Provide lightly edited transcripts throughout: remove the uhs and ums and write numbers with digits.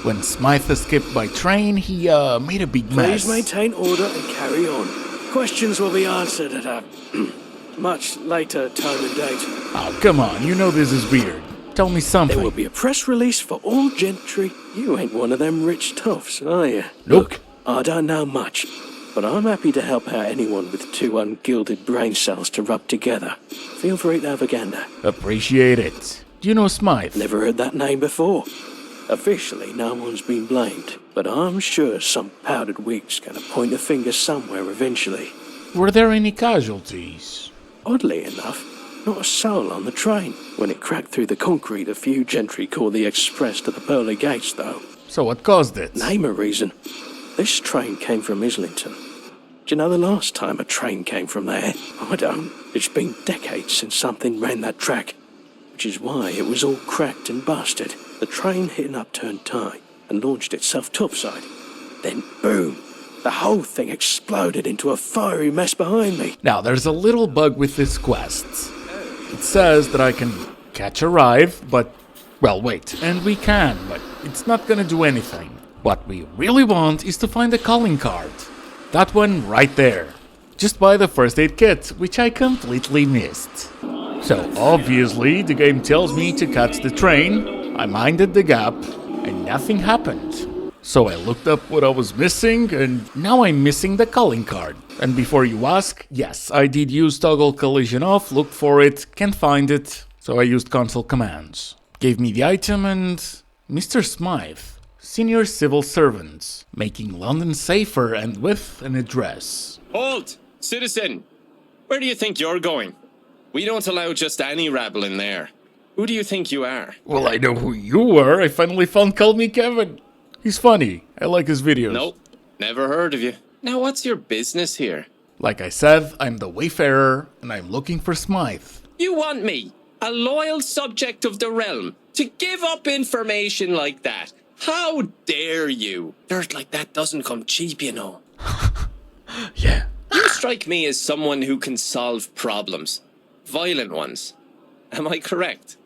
When Smythe escaped by train, he made a big mess. Please maintain order and carry on. Questions will be answered at a much later time and date. Oh, come on, you know this is weird. Tell me something. There will be a press release for all gentry. You ain't one of them rich toffs, are you? Nope. Look, I don't know much, but I'm happy to help out anyone with 2 ungilded brain cells to rub together. Feel free to have a gander. Appreciate it. Do you know Smythe? Never heard that name before. Officially, no one's been blamed, but I'm sure some powdered wig's gonna point a finger somewhere eventually. Were there any casualties? Oddly enough, not a soul on the train. When it cracked through the concrete, a few gentry called the express to the pearly gates, though. So what caused it? Name a reason. This train came from Islington. Do you know the last time a train came from there? I don't. It's been decades since something ran that track, which is why it was all cracked and busted. The train hit an upturned tie and launched itself topside. Then boom! The whole thing exploded into a fiery mess behind me. Now, there's a little bug with this quest. It says that I can catch a ride, but... Well, wait, and we can, but it's not gonna do anything. What we really want is to find the calling card. That one right there. Just buy the first aid kit, which I completely missed. So, obviously, the game tells me to catch the train, I minded the gap, and nothing happened. So I looked up what I was missing, and now I'm missing the calling card. And before you ask, yes, I did use toggle collision off, looked for it, can't find it, so I used console commands. Gave me the item and... Mr. Smythe, senior civil servant, making London safer and with an address. Halt! Citizen! Where do you think you're going? We don't allow just any rabble in there. Who do you think you are? Well, I know who you are. I finally found Call Me Kevin. He's funny. I like his videos. Nope. Never heard of you. Now what's your business here? Like I said, I'm the Wayfarer, and I'm looking for Smythe. You want me, a loyal subject of the realm, to give up information like that? How dare you? Dirt like that doesn't come cheap, you know. Yeah. You strike me as someone who can solve problems. Violent ones. Am I correct?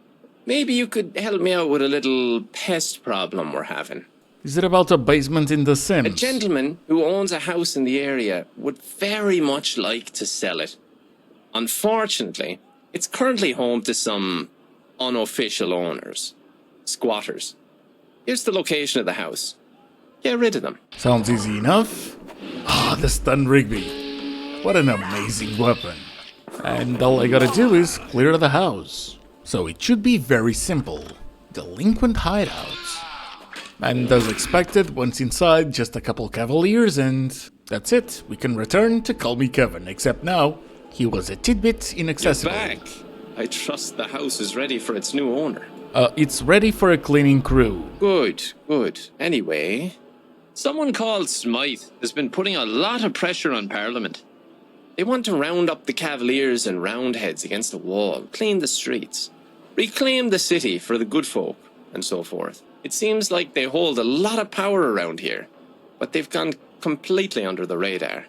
Maybe you could help me out with a little pest problem we're having. Is it about a basement in The Sims? A gentleman who owns a house in the area would very much like to sell it. Unfortunately, it's currently home to some unofficial owners. Squatters. Here's the location of the house. Get rid of them. Sounds easy enough. Ah, the stun Rigby. What an amazing weapon. And all I gotta do is clear the house. So it should be very simple. Delinquent hideouts. And as expected, once inside, just a couple cavaliers and that's it. We can return to Call Me Kevin, except now, he was a tidbit inaccessible. You're back. I trust the house is ready for its new owner. It's ready for a cleaning crew. Good, good. Anyway, someone called Smythe has been putting a lot of pressure on Parliament. They want to round up the Cavaliers and Roundheads against the wall, clean the streets, reclaim the city for the good folk, and so forth. It seems like they hold a lot of power around here, but they've gone completely under the radar.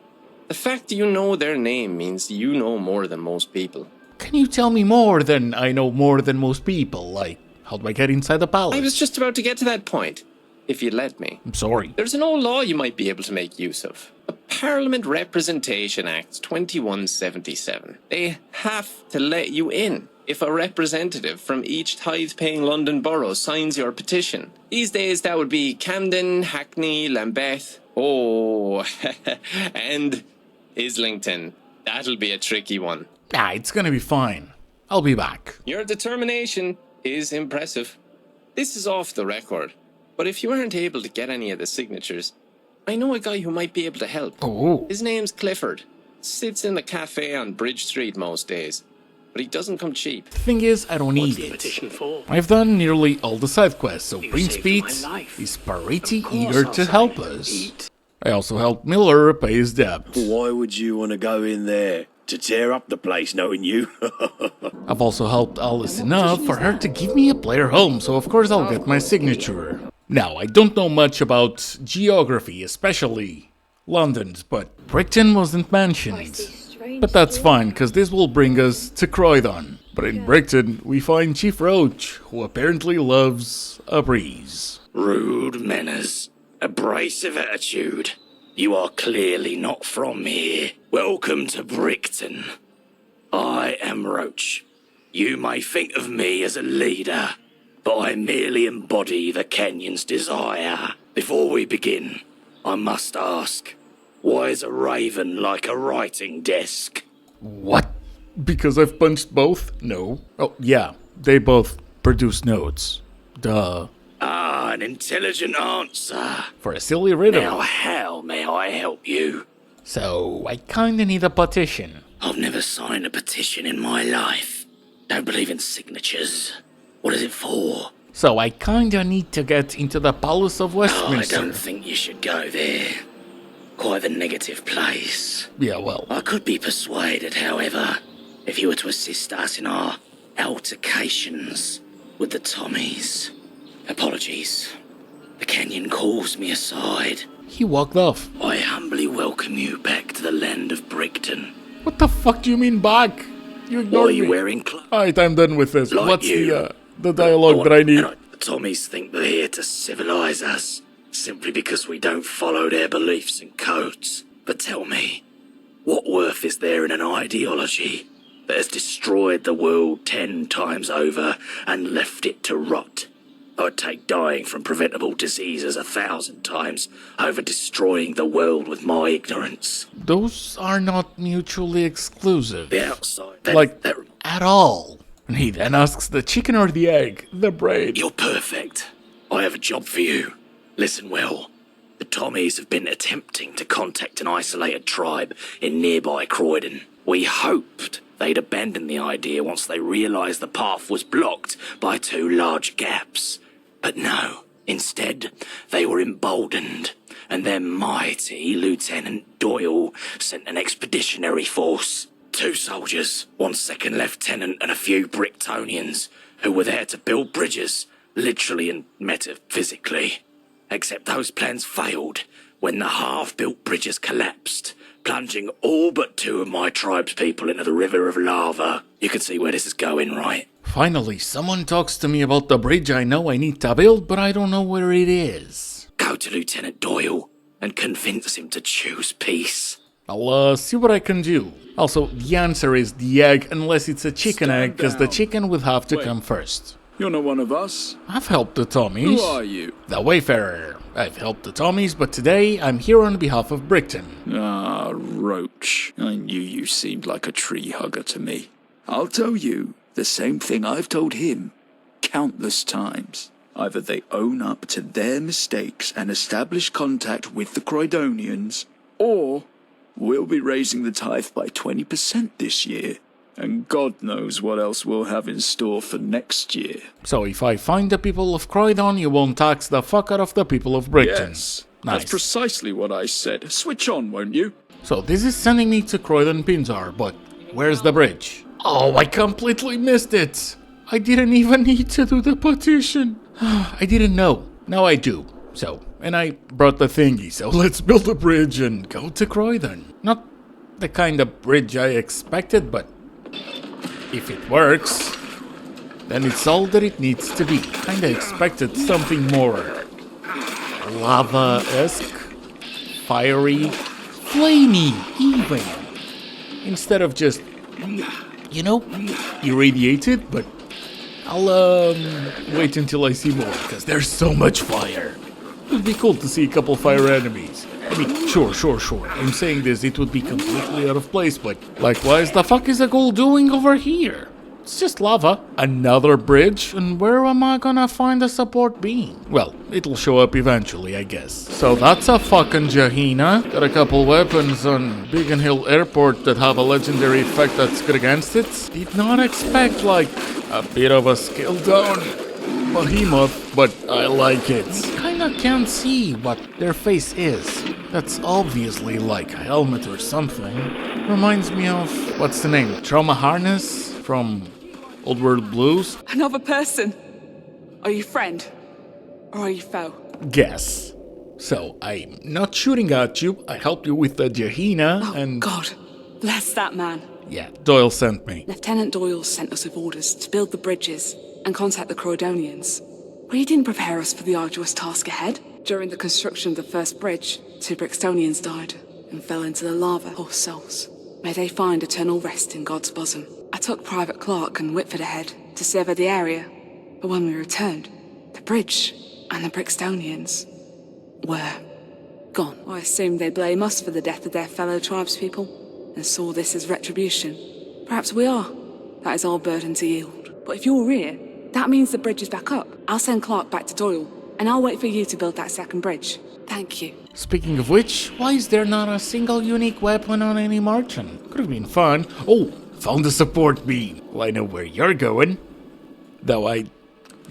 The fact you know their name means you know more than most people. Can you tell me more than I know more than most people? Like, how do I get inside the palace? I was just about to get to that point, if you'd let me. I'm sorry. There's an old law you might be able to make use of. The Parliament Representation Act 2177. They have to let you in if a representative from each tithe-paying London borough signs your petition. These days that would be Camden, Hackney, Lambeth, and Islington. That'll be a tricky one. Ah, it's gonna be fine. I'll be back. Your determination is impressive. This is off the record, but if you aren't able to get any of the signatures, I know a guy who might be able to help. Oh. His name's Clifford. Sits in the cafe on Bridge Street most days, but he doesn't come cheap. The thing is, I don't need What's the it. petition for? I've done nearly all the side quests, so You Prince saved Pete my life. is pretty Of course eager I'll to sign help it. us. Eat. I also helped Miller repay his debt. Why would you want to go in there? To tear up the place, knowing you? I've also helped Alice enough for her to give me a player home, so of course I'll get my signature. Now, I don't know much about geography, especially London's, but Brighton wasn't mentioned. But that's fine, because this will bring us to Croydon. But in Brighton, we find Chief Roach, who apparently loves a breeze. Rude manners. Abrasive attitude. You are clearly not from here. Welcome to Brickton. I am Roach. You may think of me as a leader, but I merely embody the Kenyon's desire. Before we begin, I must ask, why is a raven like a writing desk? What? Because I've punched both? No. Oh, yeah. They both produce notes. Duh. Ah, an intelligent answer. For a silly riddle. Now, how may I help you? So, I kinda need a petition. I've never signed a petition in my life. Don't believe in signatures. What is it for? So, I kinda need to get into the Palace of Oh, I Westminster. don't think you should go there. Quite the negative place. Yeah, well, I could be persuaded, however, if you were to assist us in our altercations with the Tommies. Apologies. The Kenyon calls me aside. he walked off. I humbly welcome you back to the land of Brickton. What the fuck do you mean back? You Why are ignored you me. wearing clothes? Alright, I'm done with this. Like What's you. the dialogue that I need? The Tommies think they're here to civilize us, simply because we don't follow their beliefs and codes. But tell me, what worth is there in an ideology that has destroyed the world 10 times over and left it to rot? I'd take dying from preventable diseases 1,000 times over destroying the world with my ignorance. Those are not mutually exclusive. The outside, At all. And he then asks the chicken or the egg, the brain. You're perfect. I have a job for you. Listen well. The Tommies have been attempting to contact an isolated tribe in nearby Croydon. We hoped they'd abandon the idea once they realised the path was blocked by 2 large gaps. But no. Instead, they were emboldened, and their mighty Lieutenant Doyle sent an expeditionary force. 2 soldiers, 1 second lieutenant, and a few Bricktonians who were there to build bridges, literally and metaphysically. Except those plans failed when the half-built bridges collapsed, plunging all but 2 of my tribe's people into the river of lava. You can see where this is going, right? Finally, someone talks to me about the bridge I know I need to build, but I don't know where it is. Go to Lieutenant Doyle and convince him to choose peace. I'll see what I can do. Also, the answer is the egg, unless it's a chicken Stand egg, because the down. chicken would have to Wait. come first. You're not one of us. I've helped the Tommies. Who are you? The Wayfarer. I've helped the Tommies, but today I'm here on behalf of Brickton. Ah, Roach. I knew you seemed like a tree hugger to me. I'll tell you the same thing I've told him countless times. Either they own up to their mistakes and establish contact with the Croydonians, or we'll be raising the tithe by 20% this year. And God knows what else we'll have in store for next year. So if I find the people of Croydon, you won't tax the fuck out of the people of Brickton. Yes, Nice. that's precisely what I said. Switch on, won't you? So this is sending me to Croydon Pinzar, but where's the bridge? Oh, I completely missed it. I didn't even need to do the petition. I didn't know. Now I do. So, and I brought the thingy, so let's build a bridge and go to Croydon. Not the kind of bridge I expected, but if it works, then it's all that it needs to be. Kinda expected something more lava-esque, fiery, flamey even. Instead of just, you know, irradiated, but I'll wait until I see more, because there's so much fire. It would be cool to see a couple fire enemies. I mean, sure. I'm saying this, it would be completely out of place, but likewise, the fuck is a ghoul doing over here? It's just lava. Another bridge? And where am I gonna find a support beam? Well, it'll show up eventually, I guess. So that's a fucking Jahina. Got a couple weapons on Biggin Hill Airport that have a legendary effect that's good against it. Did not expect, like, a bit of a skill down behemoth, but I like it. Kinda can't see what their face is. That's obviously like a helmet or something. Reminds me of, what's the name? Trauma Harness from Old World Blues? Another person? Are you friend? Or are you foe? Guess. So, I'm not shooting at you, I helped you with the Jahina, Oh, and... God. Bless that man. Yeah, Doyle sent me. Lieutenant Doyle sent us with orders to build the bridges and contact the Croydonians. We didn't prepare us for the arduous task ahead. During the construction of the first bridge, 2 Brixtonians died and fell into the lava, poor souls. May they find eternal rest in God's bosom. I took Private Clark and Whitford ahead to survey the area, but when we returned, the bridge and the Brixtonians were gone. I assumed they blame us for the death of their fellow tribespeople and saw this as retribution. Perhaps we are. That is our burden to yield. But if you're here, that means the bridge is back up. I'll send Clark back to Doyle, and I'll wait for you to build that second bridge. Thank you. Speaking of which, why is there not a single unique weapon on any marchand? Could have been fun. Oh, found a support beam. Well, I know where you're going. Though I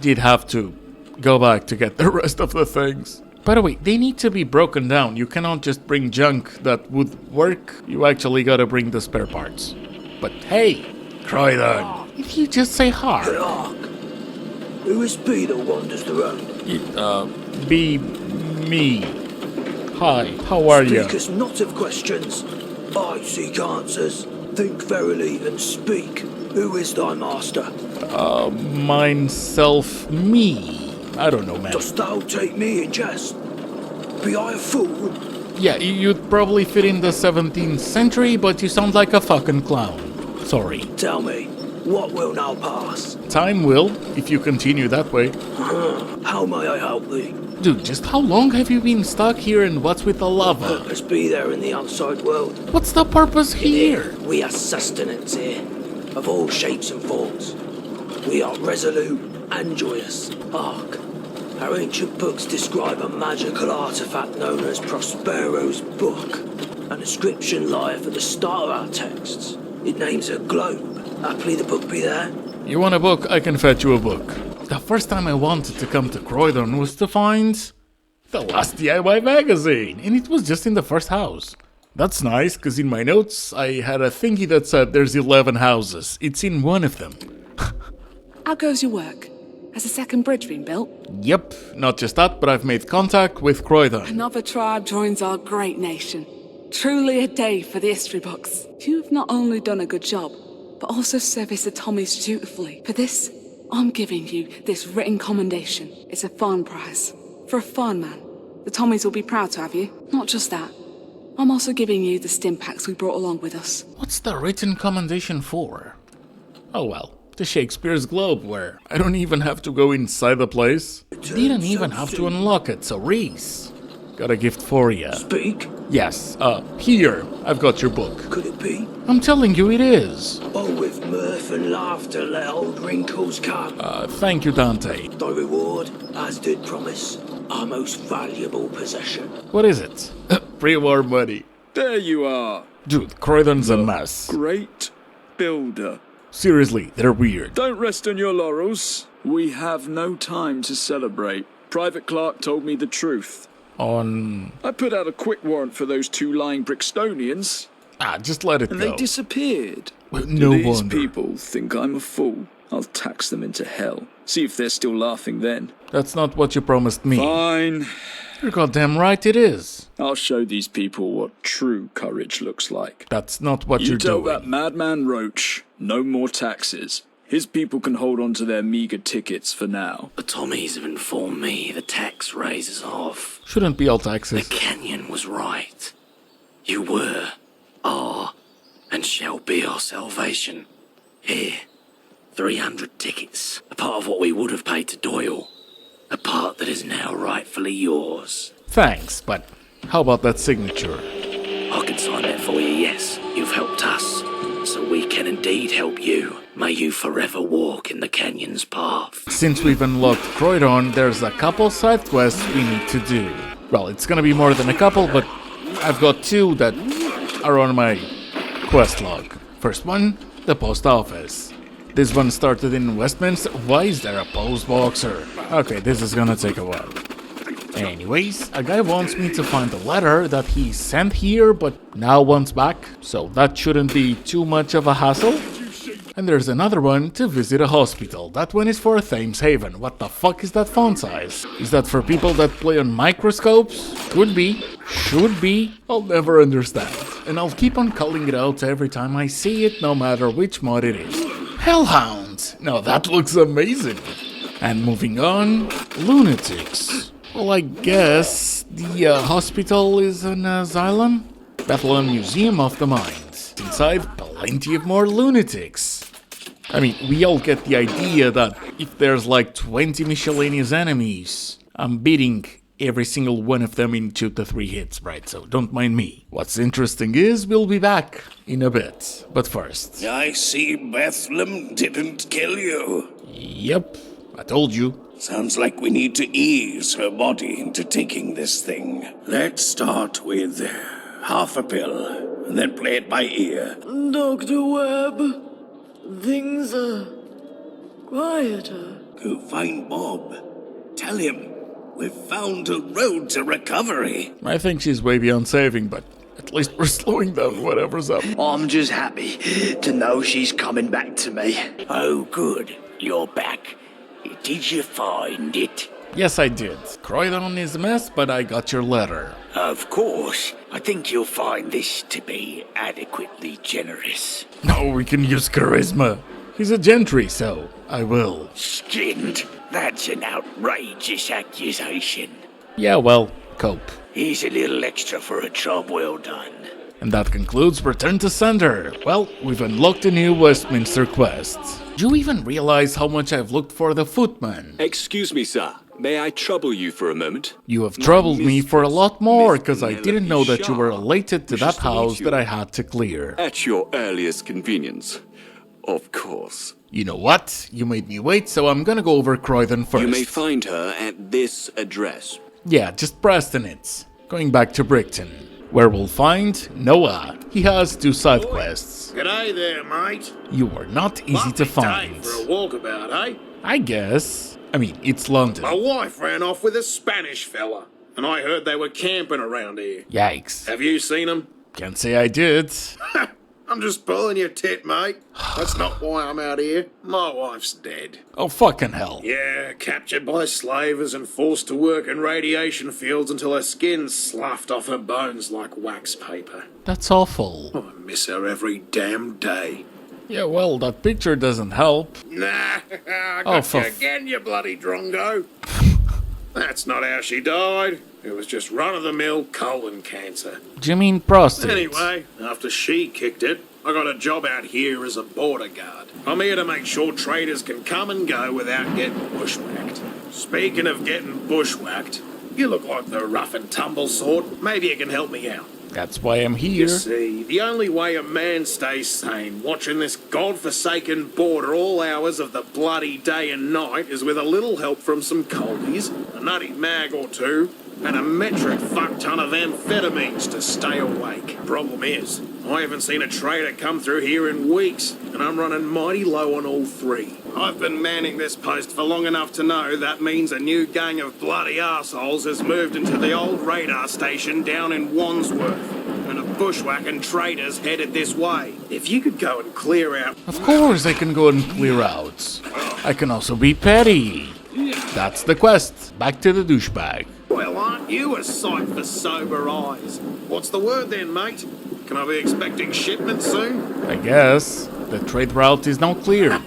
did have to go back to get the rest of the things. By the way, they need to be broken down. You cannot just bring junk that would work. You actually gotta bring the spare parts. But hey, Croydon, if you just say hi. Clark, who is B that wanders the road? Be me. Hi, how are you? Speak us not of questions. I seek answers. Think verily and speak. Who is thy master? Mine self me. I don't know, man. Dost thou take me in jest? Be I a fool? Yeah, you'd probably fit in the 17th century, but you sound like a fucking clown. Sorry. Tell me, what will now pass? Time will, if you continue that way. How may I help thee? Dude, just how long have you been stuck here and what's with the lava? Purpose be there in the outside world. What's the purpose here? We are sustenance here, of all shapes and forms. We are resolute and joyous. Hark, our ancient books describe a magical artifact known as Prospero's Book. An inscription lieth at the start of our texts. It names a globe. Haply the book be there. You want a book? I can fetch you a book. The first time I wanted to come to Croydon was to find the last DIY magazine, and it was just in the first house. That's nice, because in my notes I had a thingy that said there's 11 houses. It's in one of them. How goes your work? Has a second bridge been built? Yep, not just that, but I've made contact with Croydon. Another tribe joins our great nation. Truly a day for the history books. You've not only done a good job, but also serviced the Tommies dutifully. For this, I'm giving you this written commendation. It's a fun prize. For a fun man. The Tommies will be proud to have you. Not just that. I'm also giving you the stim packs we brought along with us. What's the written commendation for? Oh well, the Shakespeare's Globe, where I don't even have to go inside the place. Didn't even have to unlock it, so Reese, got a gift for you. Speak. Yes, here, I've got your book. Could it be? I'm telling you it is. Oh, with mirth and laughter let old wrinkles come. Thank you, Dante. Thy reward, as did promise, our most valuable possession. What is it? Pre-war money. There you are. Dude, Croydon's a mess. Great builder. Seriously, they're weird. Don't rest on your laurels. We have no time to celebrate. Private Clark told me the truth. On... I put out a quick warrant for those 2 lying Brixtonians, just let it and go. they disappeared. Well, no Do these wonder. people think I'm a fool? I'll tax them into hell. See if they're still laughing then. That's not what you promised me. Fine. You're goddamn right it is. I'll show these people what true courage looks like. That's not what You you're tell doing. that madman Roach, no more taxes. His people can hold on to their meager tickets for now. The Tommies have informed me the tax raises off. Shouldn't be all The taxes. Kyon was right. You were, are, and shall be our salvation. Here, 300 tickets. A part of what we would have paid to Doyle. A part that is now rightfully yours. Thanks, but how about that signature? I can sign that for you, yes. You've helped us, so we can indeed help you. May you forever walk in the Canyon's path. Since we've unlocked Croydon, there's a couple side quests we need to do. Well, it's gonna be more than a couple, but I've got 2 that are on my quest log. First one, the post office. This one started in Westminster. Why is there a post boxer? Okay, this is gonna take a while. Anyways, a guy wants me to find a letter that he sent here but now wants back, so that shouldn't be too much of a hassle. And there's another one to visit a hospital. That one is for Thames Haven. What the fuck is that font size? Is that for people that play on microscopes? Could be. Should be. I'll never understand. And I'll keep on calling it out every time I see it, no matter which mod it is. Hellhound! Now that looks amazing. And moving on, lunatics. Well, I guess the hospital is an asylum? Bethlehem Museum of the Mind. Inside, plenty of more lunatics. I mean, we all get the idea that if there's like 20 miscellaneous enemies, I'm beating every single one of them in 2 to 3 hits, right? So don't mind me. What's interesting is we'll be back in a bit. But first... I see Bethlehem didn't kill you. Yep, I told you. Sounds like we need to ease her body into taking this thing. Let's start with half a pill, and then play it by ear. Dr. Webb, things are quieter. Go find Bob. Tell him we've found a road to recovery. I think she's way beyond saving, but at least we're slowing down whatever's up. I'm just happy to know she's coming back to me. Oh, good. You're back. Did you find it? Yes, I did. Croydon is a mess, but I got your letter. Of course. I think you'll find this to be adequately generous. No, we can use charisma. He's a gentry, so I will. Skinned? That's an outrageous accusation. Yeah, well, cope. Here's a little extra for a job well done. And that concludes Return to Sender. Well, we've unlocked a new Westminster quest. Do you even realize how much I've looked for the footman? Excuse me, sir. May I trouble you for a moment? You have troubled me for a lot more, because I didn't know that you were related to that house that I had to clear. At your earliest convenience. Of course. You know what? You made me wait, so I'm gonna go over Croydon first. You may find her at this address. Yeah, just Preston it. Going back to Brickton, where we'll find Noah. He has 2 side quests. G'day there, mate. You are not easy to find. Day for a walkabout, eh? I guess. I mean, it's London. My wife ran off with a Spanish fella, and I heard they were camping around here. Yikes. Have you seen them? Can't say I did. I'm just pulling your tit, mate. That's not why I'm out here. My wife's dead. Oh, fucking hell. Yeah, captured by slavers and forced to work in radiation fields until her skin sloughed off her bones like wax paper. That's awful. I miss her every damn day. Yeah, well, that picture doesn't help. Nah, I got you again, you bloody drongo. That's not how she died. It was just run-of-the-mill colon cancer. Do you mean prostate? Anyway, after she kicked it, I got a job out here as a border guard. I'm here to make sure traders can come and go without getting bushwhacked. Speaking of getting bushwhacked, you look like the rough and tumble sort. Maybe you can help me out. That's why I'm here. You see, the only way a man stays sane watching this godforsaken border all hours of the bloody day and night is with a little help from some coldies, a nutty mag or two, and a metric fuck ton of amphetamines to stay awake. Problem is, I haven't seen a trader come through here in weeks, and I'm running mighty low on all 3. I've been manning this post for long enough to know that means a new gang of bloody arseholes has moved into the old radar station down in Wandsworth, and a bushwhacking traders headed this way. If you could go and clear out... Of course I can go and clear out. I can also be petty. That's the quest. Back to the douchebag. Well, aren't you a sight for sober eyes? What's the word then, mate? Can I be expecting shipment soon? I guess. The trade route is now cleared.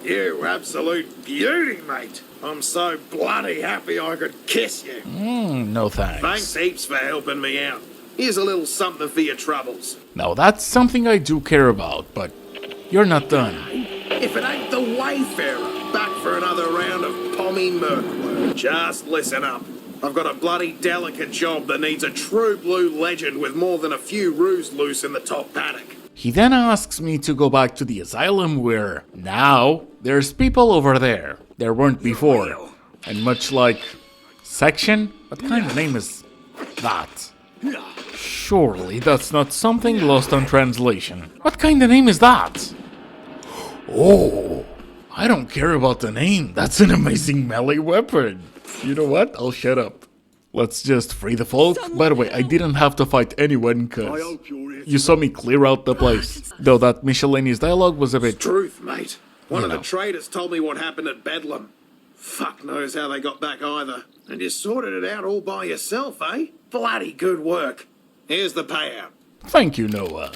You absolute beauty, mate. I'm so bloody happy I could kiss you. No thanks. Thanks heaps for helping me out. Here's a little something for your troubles. Now that's something I do care about, but you're not done. If it ain't the Wayfarer, back for another round of pommy murk work. Just listen up. I've got a bloody delicate job that needs a true blue legend with more than a few roos loose in the top paddock. He then asks me to go back to the asylum where, now, there's people over there. There weren't before. And much like... Section? What kind of name is that? Surely that's not something lost on translation. What kind of name is that? Oh, I don't care about the name. That's an amazing melee weapon. You know what? I'll shut up. Let's just free the folk. By the way, I didn't have to fight anyone because you saw me clear out the place. Though that miscellaneous dialogue was a bit... It's truth, mate. One of the traders told me what happened at Bedlam. Fuck knows how they got back either. And you sorted it out all by yourself, eh? Bloody good work. Here's the payout. Thank you, Noah.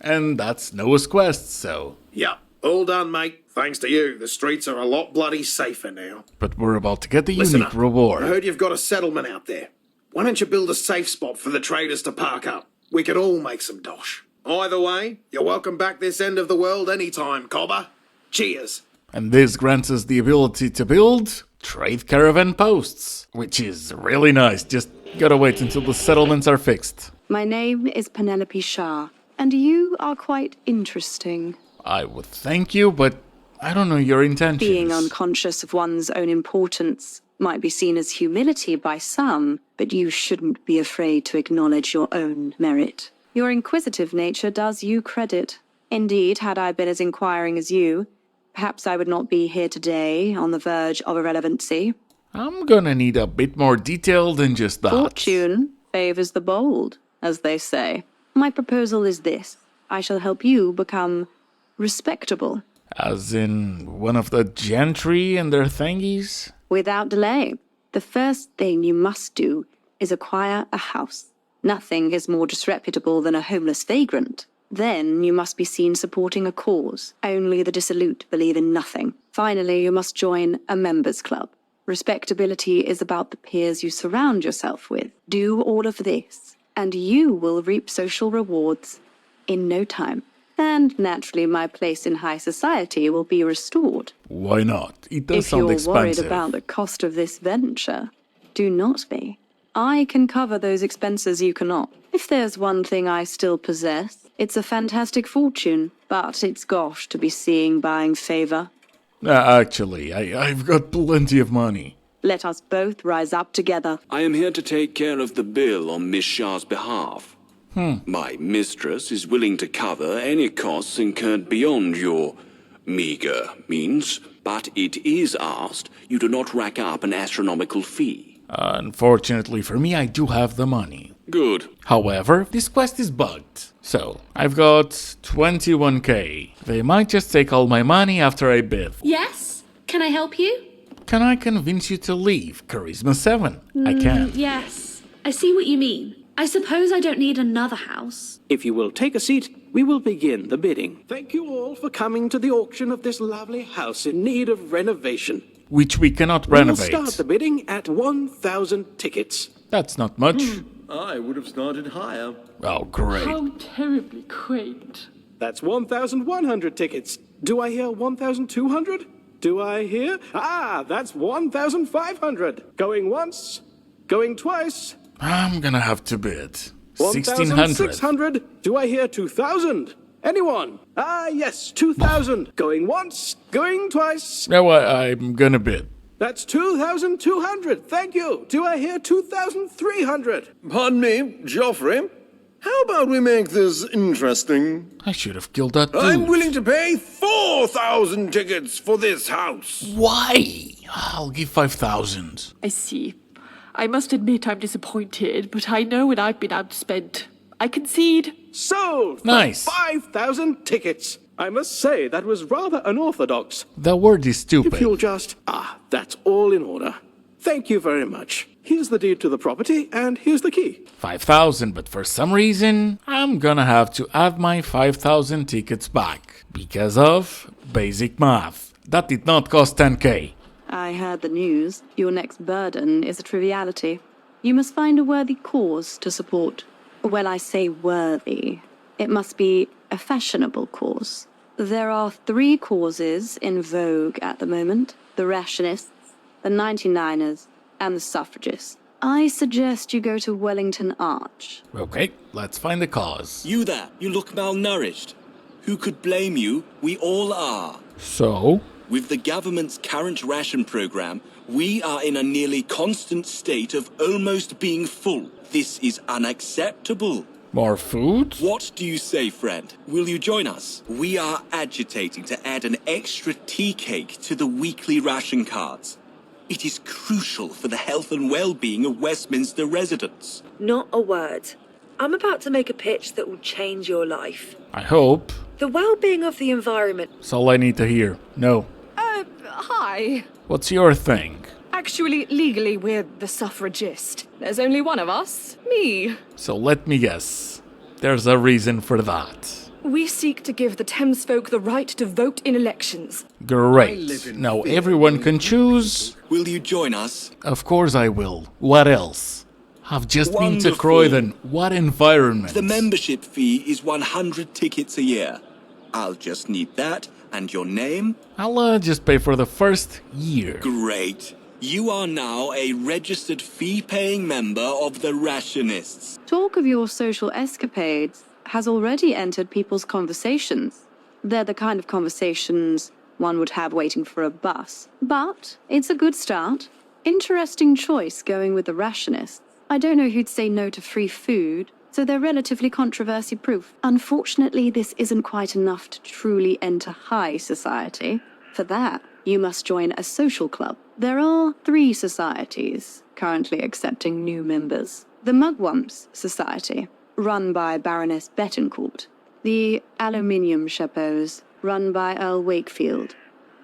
And that's Noah's quest, so... Yup. All done, mate. Thanks to you, the streets are a lot bloody safer now. But we're about to get the Listen unique up. reward. I heard you've got a settlement out there. Why don't you build a safe spot for the traders to park up? We could all make some dosh. Either way, you're welcome back this end of the world anytime, Cobber. Cheers. And this grants us the ability to build trade caravan posts, which is really nice. Just gotta wait until the settlements are fixed. My name is Penelope Shah, and you are quite interesting. I would thank you, but I don't know your intentions. Being unconscious of one's own importance might be seen as humility by some, but you shouldn't be afraid to acknowledge your own merit. Your inquisitive nature does you credit. Indeed, had I been as inquiring as you, perhaps I would not be here today on the verge of irrelevancy. I'm gonna need a bit more detail than just that. Fortune favors the bold, as they say. My proposal is this. I shall help you become respectable. As in one of the gentry and their thingies? Without delay. The first thing you must do is acquire a house. Nothing is more disreputable than a homeless vagrant. Then you must be seen supporting a cause. Only the dissolute believe in nothing. Finally, you must join a members' club. Respectability is about the peers you surround yourself with. Do all of this, and you will reap social rewards in no time. And naturally, my place in high society will be restored. Why not? It does If sound you're expensive. worried about the cost of this venture, do not be. I can cover those expenses you cannot. If there's one thing I still possess, it's a fantastic fortune, but it's gosh to be seeing buying favor. Actually, I've got plenty of money. Let us both rise up together. I am here to take care of the bill on Miss Shah's behalf. My mistress is willing to cover any costs incurred beyond your meager means, but it is asked you do not rack up an astronomical fee. Unfortunately for me, I do have the money. Good. However, this quest is bugged. So, I've got 21k. They might just take all my money after I bid. Yes? Can I help you? Can I convince you to leave? Charisma 7. I can. Yes. I see what you mean. I suppose I don't need another house. If you will take a seat, we will begin the bidding. Thank you all for coming to the auction of this lovely house in need of renovation. Which we cannot We'll renovate. start the bidding at 1,000 tickets. That's not much. I would have started higher. Oh, great. How terribly quaint. That's 1,100 tickets. Do I hear 1,200? Do I hear? That's 1,500. Going once, going twice. I'm gonna have to bid. 1,600. 1,600. Do I hear 2,000? Anyone? Yes, 2,000. Going once, going twice. No, I'm gonna bid. That's 2,200. Thank you. Do I hear 2,300? Pardon me, Joffrey. How about we make this interesting? I should have killed that dude. I'm willing to pay 4,000 tickets for this house. Why? I'll give 5,000. I see. I must admit I'm disappointed, but I know when I've been outspent. I concede. Sold for Nice. 5,000 tickets. I must say that was rather unorthodox. The word is stupid. If you'll just... that's all in order. Thank you very much. Here's the deed to the property, and here's the key. 5,000, but for some reason, I'm gonna have to add my 5,000 tickets back. Because of basic math. That did not cost 10k. I heard the news. Your next burden is a triviality. You must find a worthy cause to support. When I say worthy, it must be a fashionable cause. There are 3 causes in vogue at the moment. The rationists, the 99ers, and the suffragists. I suggest you go to Wellington Arch. Okay, let's find the cause. You there, you look malnourished. Who could blame you? We all are. So? With the government's current ration program, we are in a nearly constant state of almost being full. This is unacceptable. More food? What do you say, friend? Will you join us? We are agitating to add an extra tea cake to the weekly ration cards. It is crucial for the health and well-being of Westminster residents. Not a word. I'm about to make a pitch that will change your life. I hope. The well-being of the environment. That's all I need to hear. No. Hi. What's your thing? Actually, legally, we're the suffragist. There's only one of us. Me. So let me guess. There's a reason for that. We seek to give the Thames folk the right to vote in elections. Great. Now everyone can choose. Will you join us? Of course I will. What else? I've just been to Wonderful. Croydon. What environment? The membership fee is 100 tickets a year. I'll just need that and your name. I'll just pay for the first year. Great. You are now a registered fee-paying member of the Rationists. Talk of your social escapades has already entered people's conversations. They're the kind of conversations one would have waiting for a bus. But it's a good start. Interesting choice going with the Rationists. I don't know who'd say no to free food, so they're relatively controversy-proof. Unfortunately, this isn't quite enough to truly enter high society. For that, you must join a social club. There are 3 societies currently accepting new members. The Mugwumps Society, run by Baroness Bettencourt. The Aluminium Chapeaux, run by Earl Wakefield.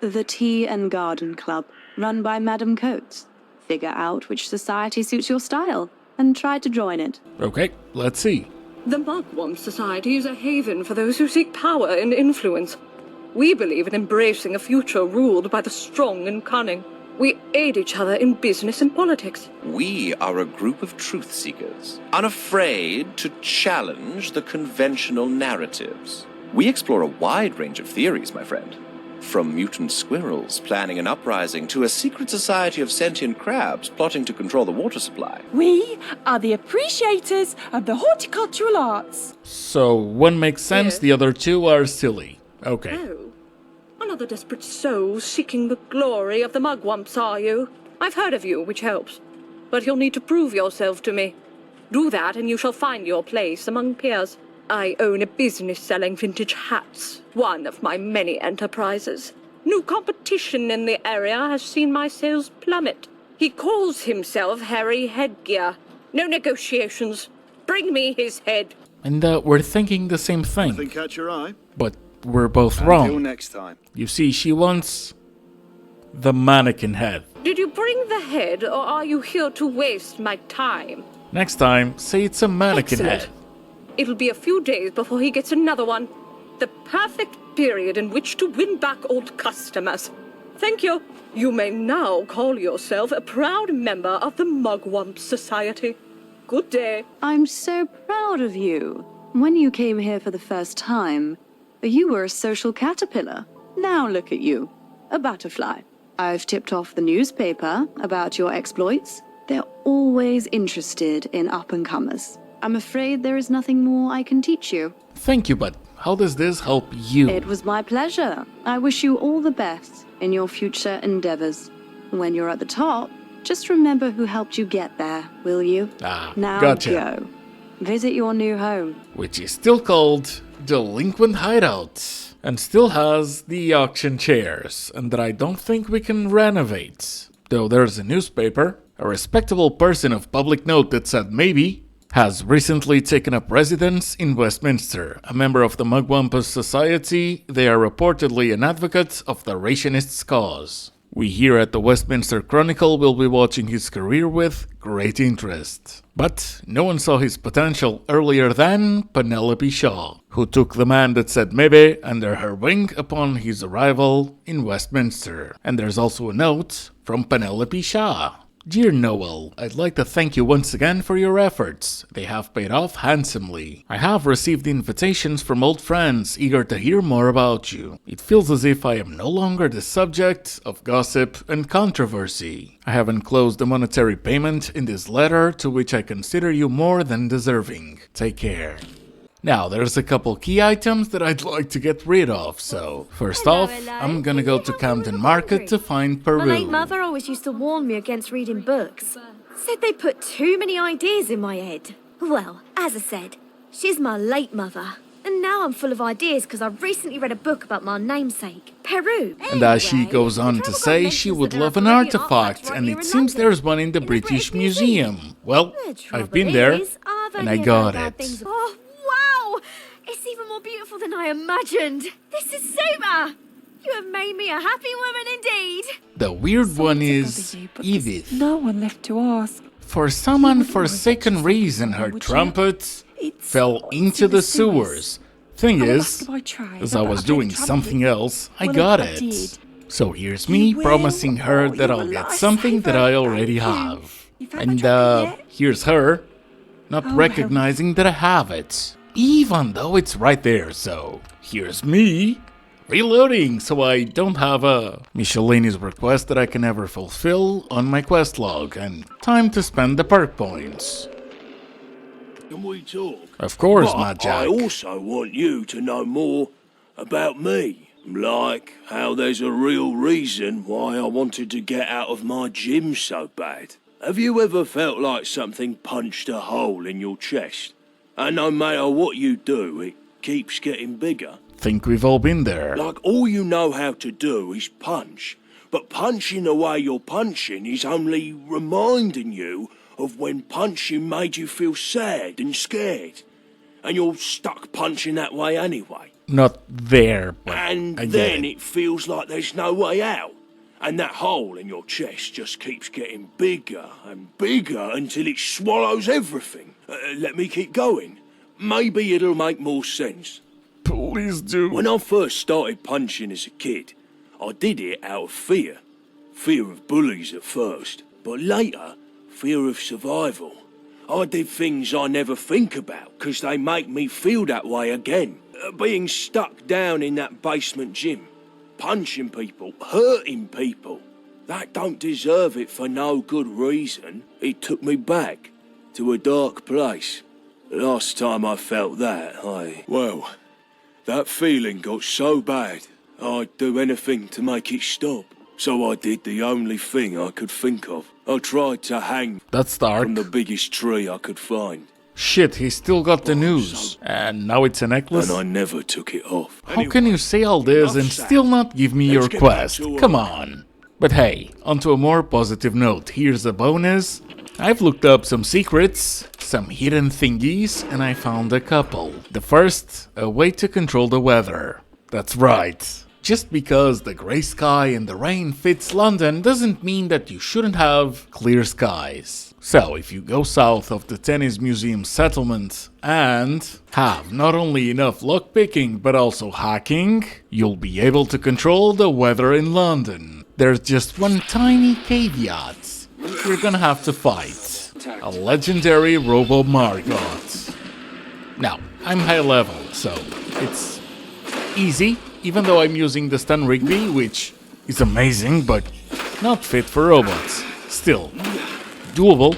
The Tea and Garden Club, run by Madame Coates. Figure out which society suits your style, and try to join it. Okay, let's see. The Mugwump Society is a haven for those who seek power and influence. We believe in embracing a future ruled by the strong and cunning. We aid each other in business and politics. We are a group of truth seekers, unafraid to challenge the conventional narratives. We explore a wide range of theories, my friend. From mutant squirrels planning an uprising to a secret society of sentient crabs plotting to control the water supply. We are the appreciators of the horticultural arts. So one makes sense, the other 2 are silly. Okay. Oh, another desperate soul seeking the glory of the Mugwumps, are you? I've heard of you, which helps. But you'll need to prove yourself to me. Do that and you shall find your place among peers. I own a business selling vintage hats, one of my many enterprises. New competition in the area has seen my sales plummet. He calls himself Harry Headgear. No negotiations. Bring me his head. And we're thinking the same thing. Nothing catch your eye? But we're both wrong. Until next time. You see, she wants the mannequin head. Did you bring the head, or are you here to waste my time? Next time, say it's a mannequin Excellent. head. It'll be a few days before he gets another one. The perfect period in which to win back old customers. Thank you. You may now call yourself a proud member of the Mugwump Society. Good day. I'm so proud of you. When you came here for the first time, you were a social caterpillar. Now look at you, a butterfly. I've tipped off the newspaper about your exploits. They're always interested in up-and-comers. I'm afraid there is nothing more I can teach you. Thank you, but how does this help you? It was my pleasure. I wish you all the best in your future endeavors. When you're at the top, just remember who helped you get there, will you? Now gotcha. go. Visit your new home. Which is still called Delinquent Hideout. And still has the auction chairs. And that I don't think we can renovate. Though there's a newspaper, a respectable person of public note that said maybe, has recently taken up residence in Westminster. A member of the Mugwump Society, they are reportedly an advocate of the Rationists' cause. We here at the Westminster Chronicle will be watching his career with great interest. But no one saw his potential earlier than Penelope Shaw, who took the man that said maybe under her wing upon his arrival in Westminster. And there's also a note from Penelope Shaw. Dear Noel, I'd like to thank you once again for your efforts. They have paid off handsomely. I have received invitations from old friends eager to hear more about you. It feels as if I am no longer the subject of gossip and controversy. I have enclosed a monetary payment in this letter to which I consider you more than deserving. Take care. Now, there's a couple key items that I'd like to get rid of, so first off, I'm gonna go to Camden Market to find My late Peru. mother always used to warn me against reading books. Said they put too many ideas in my head. Well, as I said, she's my late mother. And now I'm full of ideas because I've recently read a book about my namesake, Peru. And as she goes on to say, she would love an artifact, and it seems there's one in the British Museum. Well, I've been there, and I got it. Oh, wow! It's even more beautiful than I imagined. This is super! You have made me a happy woman indeed. The weird one is Edith. No one left to ask. For some unforsaken reason, her trumpet fell into the sewers, Thing will is, ask if I tried, as but I I was played doing trumpet. something else, I Well, got I it. did. So here's me promising her that I'll get something that I already have. And here's her not Oh, well. recognizing that I have it, even though it's right there. So here's me reloading, so I don't have a miscellaneous request that I can ever fulfill on my quest log, and time to spend the perk points. Can we talk? Of course, But Mad Jack. I also want you to know more about me. Like how there's a real reason why I wanted to get out of my gym so bad. Have you ever felt like something punched a hole in your chest? And no matter what you do, it keeps getting bigger? Think we've all been there. Like all you know how to do is punch. But punching the way you're punching is only reminding you of when punching made you feel sad and scared. And you're stuck punching that way anyway. Not there, but And I get then it. it feels like there's no way out. And that hole in your chest just keeps getting bigger and bigger until it swallows everything. Let me keep going. Maybe it'll make more sense. Please do. When I first started punching as a kid, I did it out of fear. Fear of bullies at first, but later, fear of survival. I did things I never think about, 'cause they make me feel that way again. Being stuck down in that basement gym, punching people, hurting people, that don't deserve it for no good reason. It took me back to a dark place. The last time I felt that, that feeling got so bad, I'd do anything to make it stop. So I did the only thing I could think of. I tried to hang That's dark. from the biggest tree I could find. Shit, he still got the news. And now it's a necklace? And I never took it off. How can you say all this and still not give me your get back quest? to work. Come on. But hey, onto a more positive note. Here's a bonus. I've looked up some secrets, some hidden thingies, and I found a couple. The first, a way to control the weather. That's right. Just because the grey sky and the rain fits London doesn't mean that you shouldn't have clear skies. So if you go south of the Tennis Museum settlement and have not only enough lockpicking but also hacking, you'll be able to control the weather in London. There's just one tiny caveat. You're gonna have to fight a legendary Robo Margot. Now, I'm high level, so it's easy, even though I'm using the stun Rigby, which is amazing, but not fit for robots. Still, doable.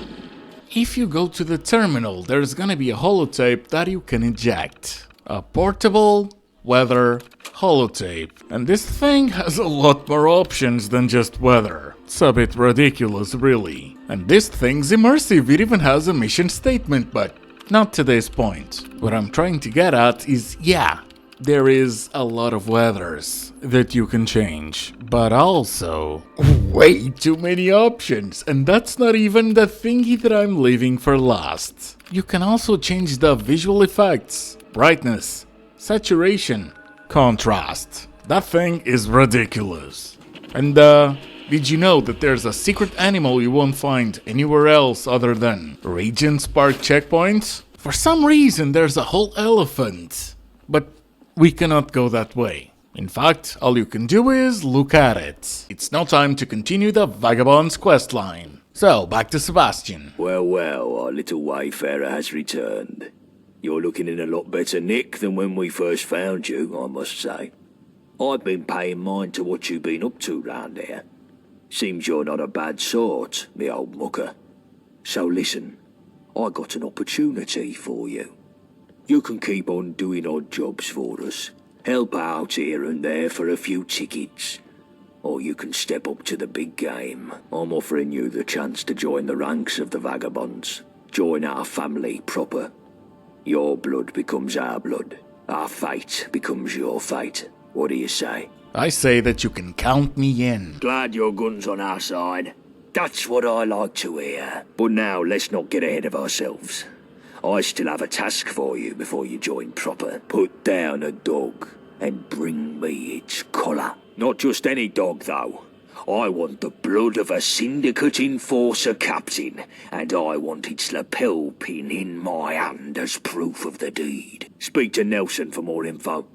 If you go to the terminal, there's gonna be a holotape that you can eject. A portable weather holotape. And this thing has a lot more options than just weather. It's a bit ridiculous, really. And this thing's immersive, it even has a mission statement, but not to this point. What I'm trying to get at is, yeah, there is a lot of weathers that you can change, but also way too many options, and that's not even the thingy that I'm leaving for last. You can also change the visual effects, brightness, saturation, contrast. That thing is ridiculous. And did you know that there's a secret animal you won't find anywhere else other than Regent's Park checkpoints? For some reason there's a whole elephant, but we cannot go that way. In fact, all you can do is look at it. It's now time to continue the Vagabonds questline. So, back to Sebastian. Well, our little wayfarer has returned. You're looking in a lot better nick than when we first found you, I must say. I've been paying mind to what you've been up to round here. Seems you're not a bad sort, me old mucker. So listen, I got an opportunity for you. You can keep on doing odd jobs for us, help out here and there for a few tickets. Or you can step up to the big game. I'm offering you the chance to join the ranks of the Vagabonds. Join our family proper. Your blood becomes our blood. Our fate becomes your fate. What do you say? I say that you can count me in. Glad your gun's on our side. That's what I like to hear. But now let's not get ahead of ourselves. I still have a task for you before you join proper. Put down a dog and bring me its collar. Not just any dog, though. I want the blood of a syndicate enforcer captain, and I want its lapel pin in my hand as proof of the deed. Speak to Nelson for more info.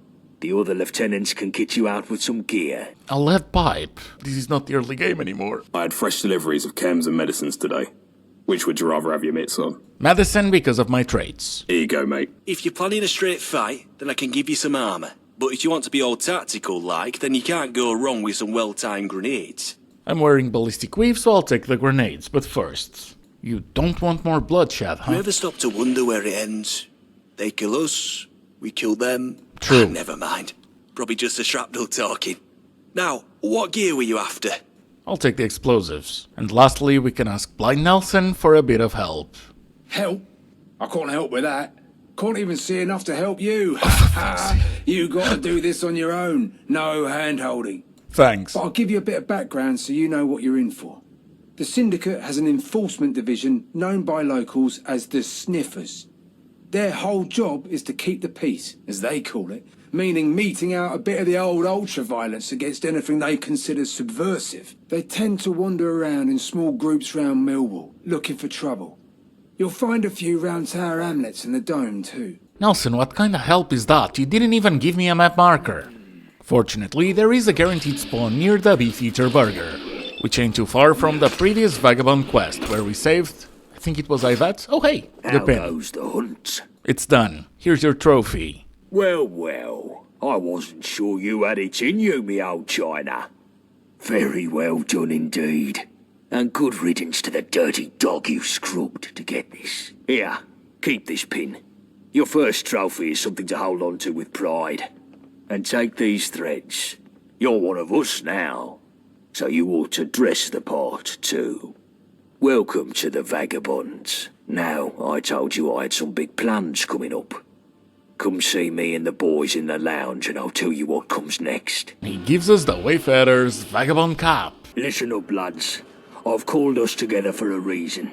The other lieutenants can kit you out with some gear. A lead pipe. This is not the early game anymore. I had fresh deliveries of chems and medicines today. Which would you rather have your mitts on? Medicine because of my traits. Here you go, mate. If you're planning a straight fight, then I can give you some armour. But if you want to be all tactical like, then you can't go wrong with some well-timed grenades. I'm wearing ballistic weave, so I'll take the grenades. But first, you don't want more bloodshed, huh? You ever stop to wonder where it ends? They kill us, we kill them. True. Never mind. Probably just a shrapnel talking. Now, what gear were you after? I'll take the explosives. And lastly, we can ask Blind Nelson for a bit of help. Help? I can't help with that. Can't even see enough to help you. You gotta do this on your own. No hand-holding. Thanks. But I'll give you a bit of background so you know what you're in for. The Syndicate has an enforcement division known by locals as the Sniffers. Their whole job is to keep the peace, as they call it, meaning meting out a bit of the old ultra-violence against anything they consider subversive. They tend to wander around in small groups round Millwall, looking for trouble. You'll find a few round Tower Hamlets and the Dome, too. Nelson, what kind of help is that? You didn't even give me a map marker. Fortunately, there is a guaranteed spawn near the Beefeater Burger, which ain't too far from the previous Vagabond quest, where we saved, I think it was Yvette? Oh hey, the pin. How goes the hunt? It's done. Here's your trophy. Well, well, I wasn't sure you had it in you, me old China. Very well done indeed. And good riddance to the dirty dog you scrubbed to get this. Here, keep this pin. Your first trophy is something to hold on to with pride. And take these threads. You're one of us now, so you ought to dress the part too. Welcome to the Vagabonds. Now, I told you I had some big plans coming up. Come see me and the boys in the lounge and I'll tell you what comes next. He gives us the Wayfarer's Vagabond cap. Listen up, lads. I've called us together for a reason.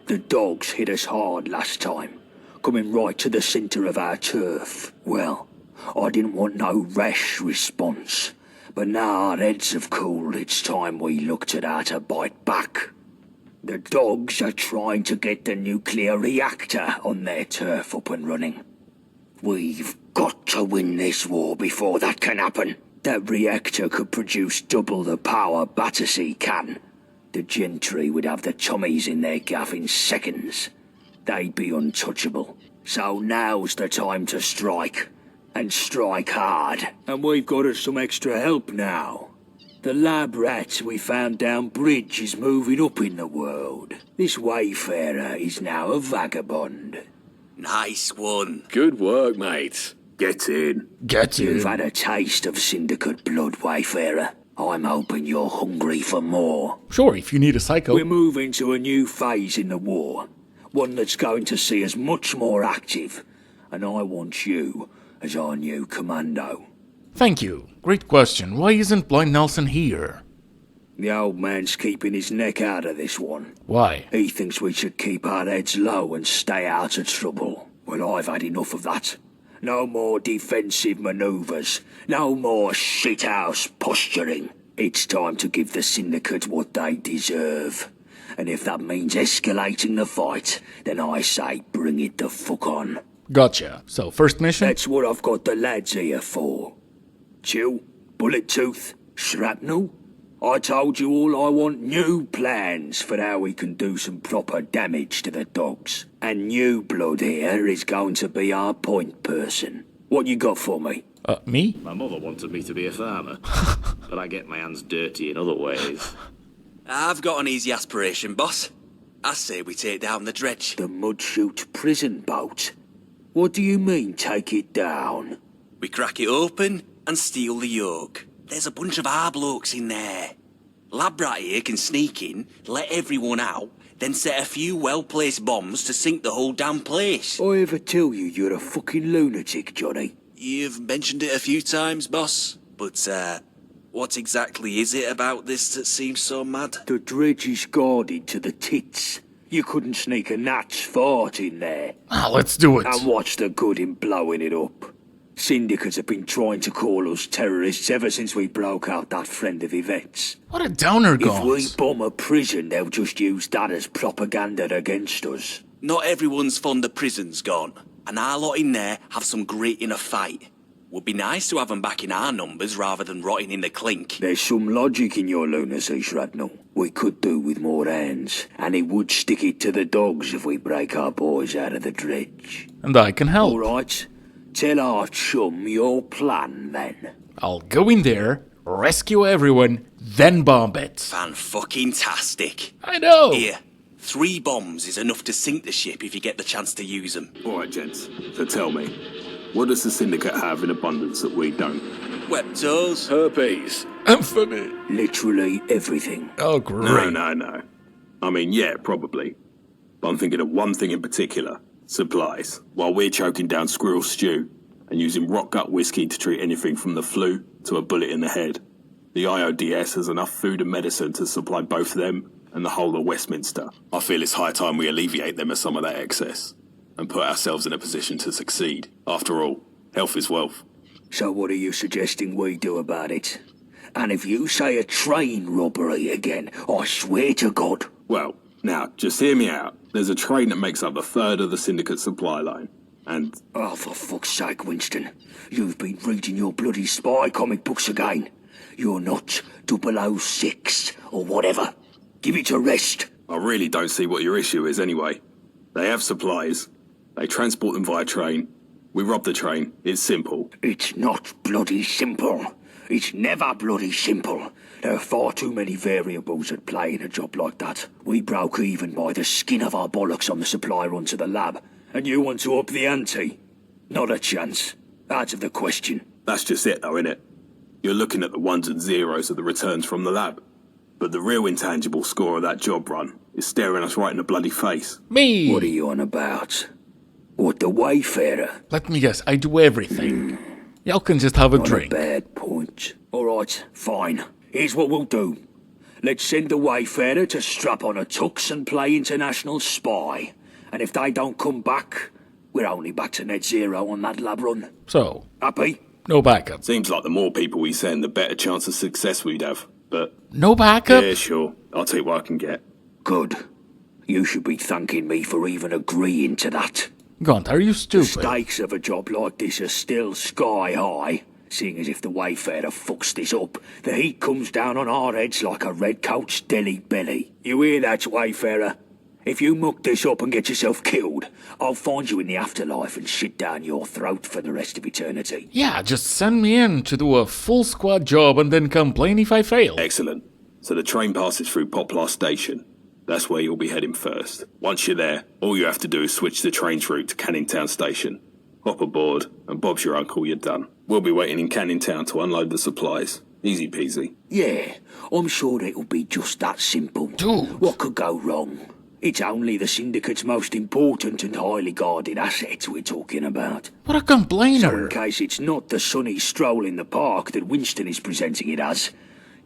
The dogs hit us hard last time, coming right to the centre of our turf. Well, I didn't want no rash response, but now our heads have cooled, it's time we looked at how to bite back. The dogs are trying to get the nuclear reactor on their turf up and running. We've got to win this war before that can happen. That reactor could produce double the power Battersea can. The gentry would have the Tommies in their gaff in seconds. They'd be untouchable. So now's the time to strike. And strike hard. And we've got us some extra help now. The lab rat we found down bridge is moving up in the world. This Wayfarer is now a vagabond. Nice one. Good work, mate. Get in. Get in. You've had a taste of Syndicate blood, Wayfarer. I'm hoping you're hungry for more. Sure, if you need a psycho. We're moving to a new phase in the war. One that's going to see us much more active. And I want you as our new commando. Thank you. Great question. Why isn't Blind Nelson here? The old man's keeping his neck out of this one. Why? He thinks we should keep our heads low and stay out of trouble. Well, I've had enough of that. No more defensive manoeuvres. No more shithouse posturing. It's time to give the Syndicate what they deserve. And if that means escalating the fight, then I say bring it the fuck on. Gotcha. So, first mission? That's what I've got the lads here for. Chew, bullet tooth, shrapnel. I told you all I want new plans for how we can do some proper damage to the dogs. And new blood here is going to be our point person. What you got for me? Me? My mother wanted me to be a farmer, but I get my hands dirty in other ways. I've got an easy aspiration, boss. I say we take down the dredge. The Mudchute prison boat? What do you mean, take it down? We crack it open and steal the yoke. There's a bunch of our blokes in there. Lab rat here can sneak in, let everyone out, then set a few well-placed bombs to sink the whole damn place. I ever tell you you're a fucking lunatic, Johnny? You've mentioned it a few times, boss, but, what exactly is it about this that seems so mad? The dredge is guarded to the tits. You couldn't sneak a gnat's fart in there. Let's do it. And what's the good in blowing it up? Syndicates have been trying to call us terrorists ever since we broke out that friend of Yvette's. What a downer, If we Gaunt. bomb a prison, they'll just use that as propaganda against us. Not everyone's fond of prisons, Gaunt, and our lot in there have some grit in a fight. Would be nice to have them back in our numbers rather than rotting in the clink. There's some logic in your lunacy, Shrapnel. We could do with more hands, and it would stick it to the dogs if we break our boys out of the dredge. And I can help. All right, tell our chum your plan, then. I'll go in there, rescue everyone, then bomb it. Fan-fucking-tastic. I know. Here, 3 bombs is enough to sink the ship if you get the chance to use them. Alright, gents, so tell me, what does the Syndicate have in abundance that we don't? Webtos. Herpes. Anthony. Literally everything. Oh, great. No. I mean, yeah, probably. But I'm thinking of one thing in particular. Supplies. While we're choking down squirrel stew and using rock gut whiskey to treat anything from the flu to a bullet in the head, the IODS has enough food and medicine to supply both them and the whole of Westminster. I feel it's high time we alleviate them of some of that excess and put ourselves in a position to succeed. After all, health is wealth. So what are you suggesting we do about it? And if you say a train robbery again, I swear to God. Well, now, just hear me out. There's a train that makes up a third of the Syndicate supply line, and... Oh, for fuck's sake, Winston. You've been reading your bloody spy comic books again. You're not 006 or whatever. Give it a rest. I really don't see what your issue is anyway. They have supplies. They transport them via train. We rob the train. It's simple. It's not bloody simple. It's never bloody simple. There are far too many variables at play in a job like that. We broke even by the skin of our bollocks on the supply run to the lab, and you want to up the ante? Not a chance. Out of the question. That's just it though, innit? You're looking at the ones and zeros of the returns from the lab. But the real intangible score of that job run is staring us right in the bloody face. Me! What are you on about? What, the Wayfarer? Let me guess, I do everything. Y'all can just have a Not drink. a bad point. All right, fine. Here's what we'll do. Let's send the Wayfarer to strap on a tux and play international spy. And if they don't come back, we're only back to net zero on that lab run. So, Happy? no backup. Seems like the more people we send, the better chance of success we'd have. But... No backup? Yeah, sure. I'll take what I can get. Good. You should be thanking me for even agreeing to that. Gaunt, are you The stupid? stakes of a job like this are still sky high. Seeing as if the Wayfarer fucks this up, the heat comes down on our heads like a redcoat's deli belly. You hear that, Wayfarer? If you muck this up and get yourself killed, I'll find you in the afterlife and shit down your throat for the rest of eternity. Yeah, just send me in to do a full squad job and then complain if I fail. Excellent. So the train passes through Poplar Station. That's where you'll be heading first. Once you're there, all you have to do is switch the train's route to Canning Town Station. Hop aboard, and Bob's your uncle, you're done. We'll be waiting in Canning Town to unload the supplies. Easy peasy. Yeah, I'm sure it'll be just that simple. Dude. What could go wrong? It's only the Syndicate's most important and highly guarded assets we're talking about. What a complainer. So in case it's not the sunny stroll in the park that Winston is presenting it as,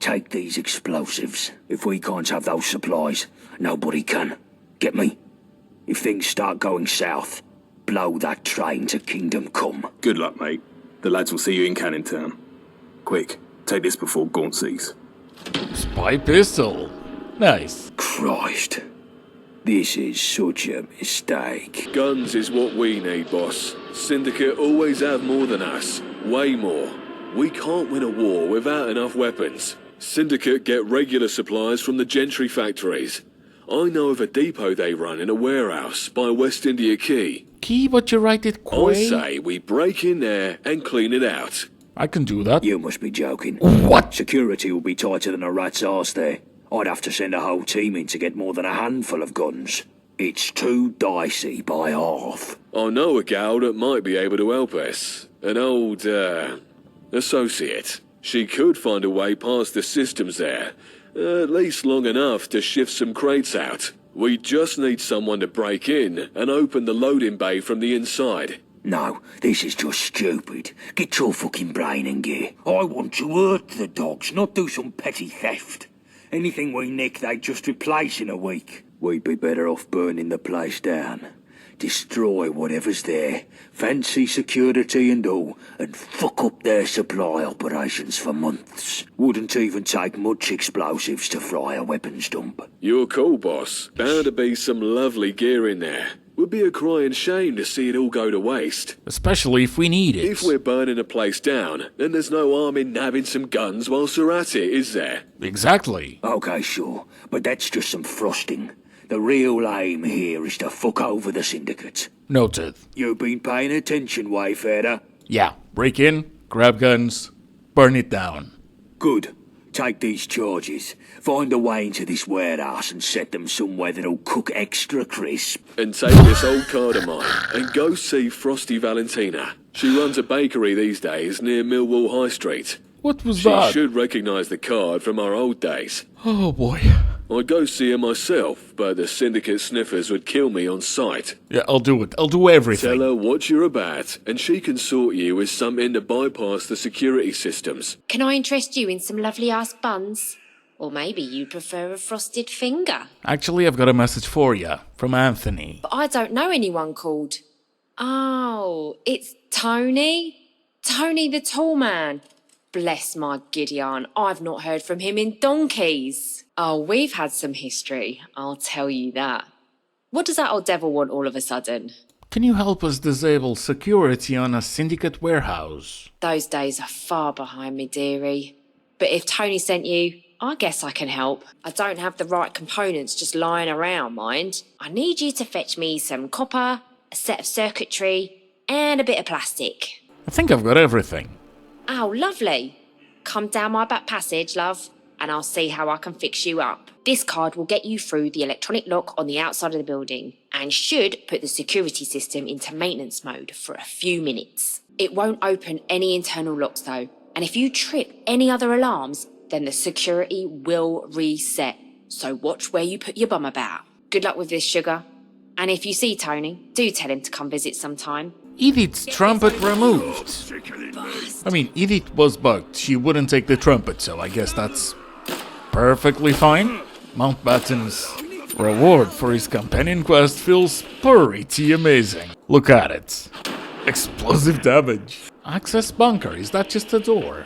take these explosives. If we can't have those supplies, nobody can. Get me? If things start going south, blow that train to Kingdom Come. Good luck, mate. The lads will see you in Canning Town. Quick, take this before Gaunt sees. Spy pistol. Nice. Christ. This is such a mistake. Guns is what we need, boss. Syndicate always have more than us. Way more. We can't win a war without enough weapons. Syndicate get regular supplies from the gentry factories. I know of a depot they run in a warehouse by West India Quay. Key, but you write it I quick. say we break in there and clean it out. I can do that. You must be joking. What? Security will be tighter than a rat's arse there. I'd have to send a whole team in to get more than a handful of guns. It's too dicey by half. I know a gal that might be able to help us. An old, associate. She could find a way past the systems there. At least long enough to shift some crates out. We just need someone to break in and open the loading bay from the inside. No, this is just stupid. Get your fucking brain in gear. I want to hurt the dogs, not do some petty theft. Anything we nick, they'd just replace in a week. We'd be better off burning the place down. destroy whatever's there, fancy security and all, and fuck up their supply operations for months. Wouldn't even take much explosives to fry a weapons dump. You're cool, boss. Bound to be some lovely gear in there. Would be a crying shame to see it all go to waste. Especially if we need it. If we're burning a place down, then there's no harm in nabbing some guns whilst we're at it, is there? Exactly. Okay, sure, but that's just some frosting. The real aim here is to fuck over the syndicate. Noted. You've been paying attention, Wayfarer? Yeah, break in, grab guns, burn it down. Good. Take these charges, find a way into this warehouse and set them somewhere that'll cook extra crisp. And take this old card of mine and go see Frosty Valentina. She runs a bakery these days near Millwall High Street. What was that? She should recognise the card from our old days. Oh boy. I'd go see her myself, but the syndicate sniffers would kill me on sight. Yeah, I'll do it. I'll do everything. Tell her what you're about, and she can sort you with something to bypass the security systems. Can I interest you in some lovely ass buns? Or maybe you prefer a frosted finger? Actually, I've got a message for you from Anthony. But I don't know anyone called... Oh, it's Tony? Tony the tall man. Bless my Gideon, I've not heard from him in donkeys. Oh, we've had some history, I'll tell you that. What does that old devil want all of a sudden? Can you help us disable security on a syndicate warehouse? Those days are far behind me, dearie. But if Tony sent you, I guess I can help. I don't have the right components just lying around, mind. I need you to fetch me some copper, a set of circuitry, and a bit of plastic. I think I've got everything. Oh, lovely. Come down my back passage, love, and I'll see how I can fix you up. This card will get you through the electronic lock on the outside of the building and should put the security system into maintenance mode for a few minutes. It won't open any internal locks though, and if you trip any other alarms, then the security will reset. So watch where you put your bum about. Good luck with this, sugar. And if you see Tony, do tell him to come visit sometime. Edith's trumpet removed. I mean, Edith was bugged. She wouldn't take the trumpet, so I guess that's perfectly fine. Mountbatten's reward for his companion quest feels pretty amazing. Look at it. Explosive damage. Access bunker, is that just a door?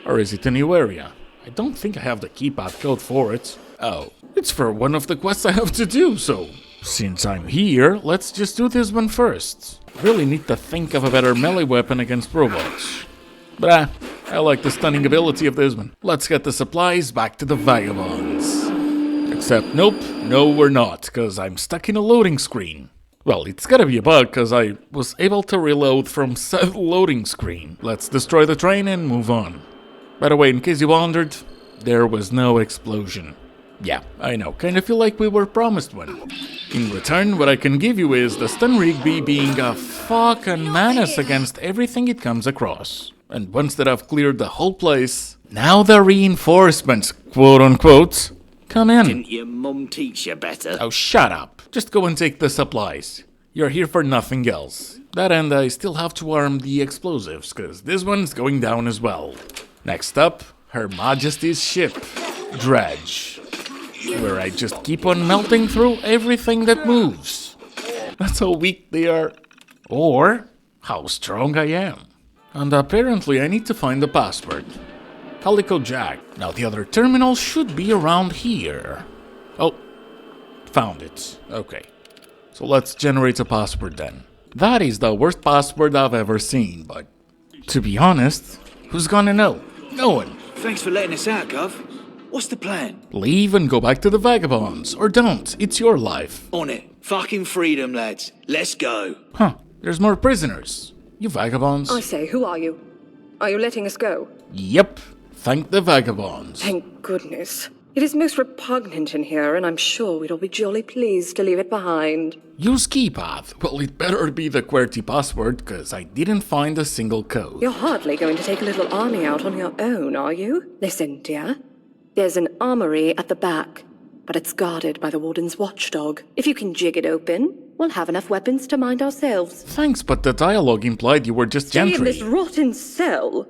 Or is it a new area? I don't think I have the keypad code for it. Oh, it's for one of the quests I have to do, so... Since I'm here, let's just do this one first. Really need to think of a better melee weapon against robots. But I like the stunning ability of this one. Let's get the supplies back to the Vagabonds. Except, nope, no we're not, because I'm stuck in a loading screen. Well, it's gotta be a bug, because I was able to reload from said loading screen. Let's destroy the train and move on. By the way, in case you wondered, there was no explosion. Yeah, I know, kinda feel like we were promised one. In return, what I can give you is the stun Rigby being a fucking menace against everything it comes across. And once that I've cleared the whole place, now the reinforcements, quote unquote, come in. Didn't your mum teach you better? Oh, shut up. Just go and take the supplies. You're here for nothing else. That and I still have to arm the explosives, cause this one's going down as well. Next up, Her Majesty's ship, Dredge. Where I just keep on melting through everything that moves. That's how weak they are. Or how strong I am. And apparently I need to find the password. Calico Jack. Now the other terminal should be around here. Oh, found it. Okay. So let's generate a password then. That is the worst password I've ever seen, but to be honest, who's gonna know? No one. Thanks for letting us out, Gov. What's the plan? Leave and go back to the Vagabonds, or don't. It's your life. On it. Fucking freedom, lads. Let's go. Huh. There's more prisoners. You Vagabonds. I say, who are you? Are you letting us go? Yep. Thank the Vagabonds. Thank goodness. It is most repugnant in here, and I'm sure we'd all be jolly pleased to leave it behind. Use keypad. Well, it better be the QWERTY password, because I didn't find a single code. You're hardly going to take a little army out on your own, are you? Listen, dear. There's an armory at the back, but it's guarded by the Warden's watchdog. If you can jig it open, we'll have enough weapons to mind ourselves. Thanks, but the dialogue implied you were just Stay gentry. in this rotten cell?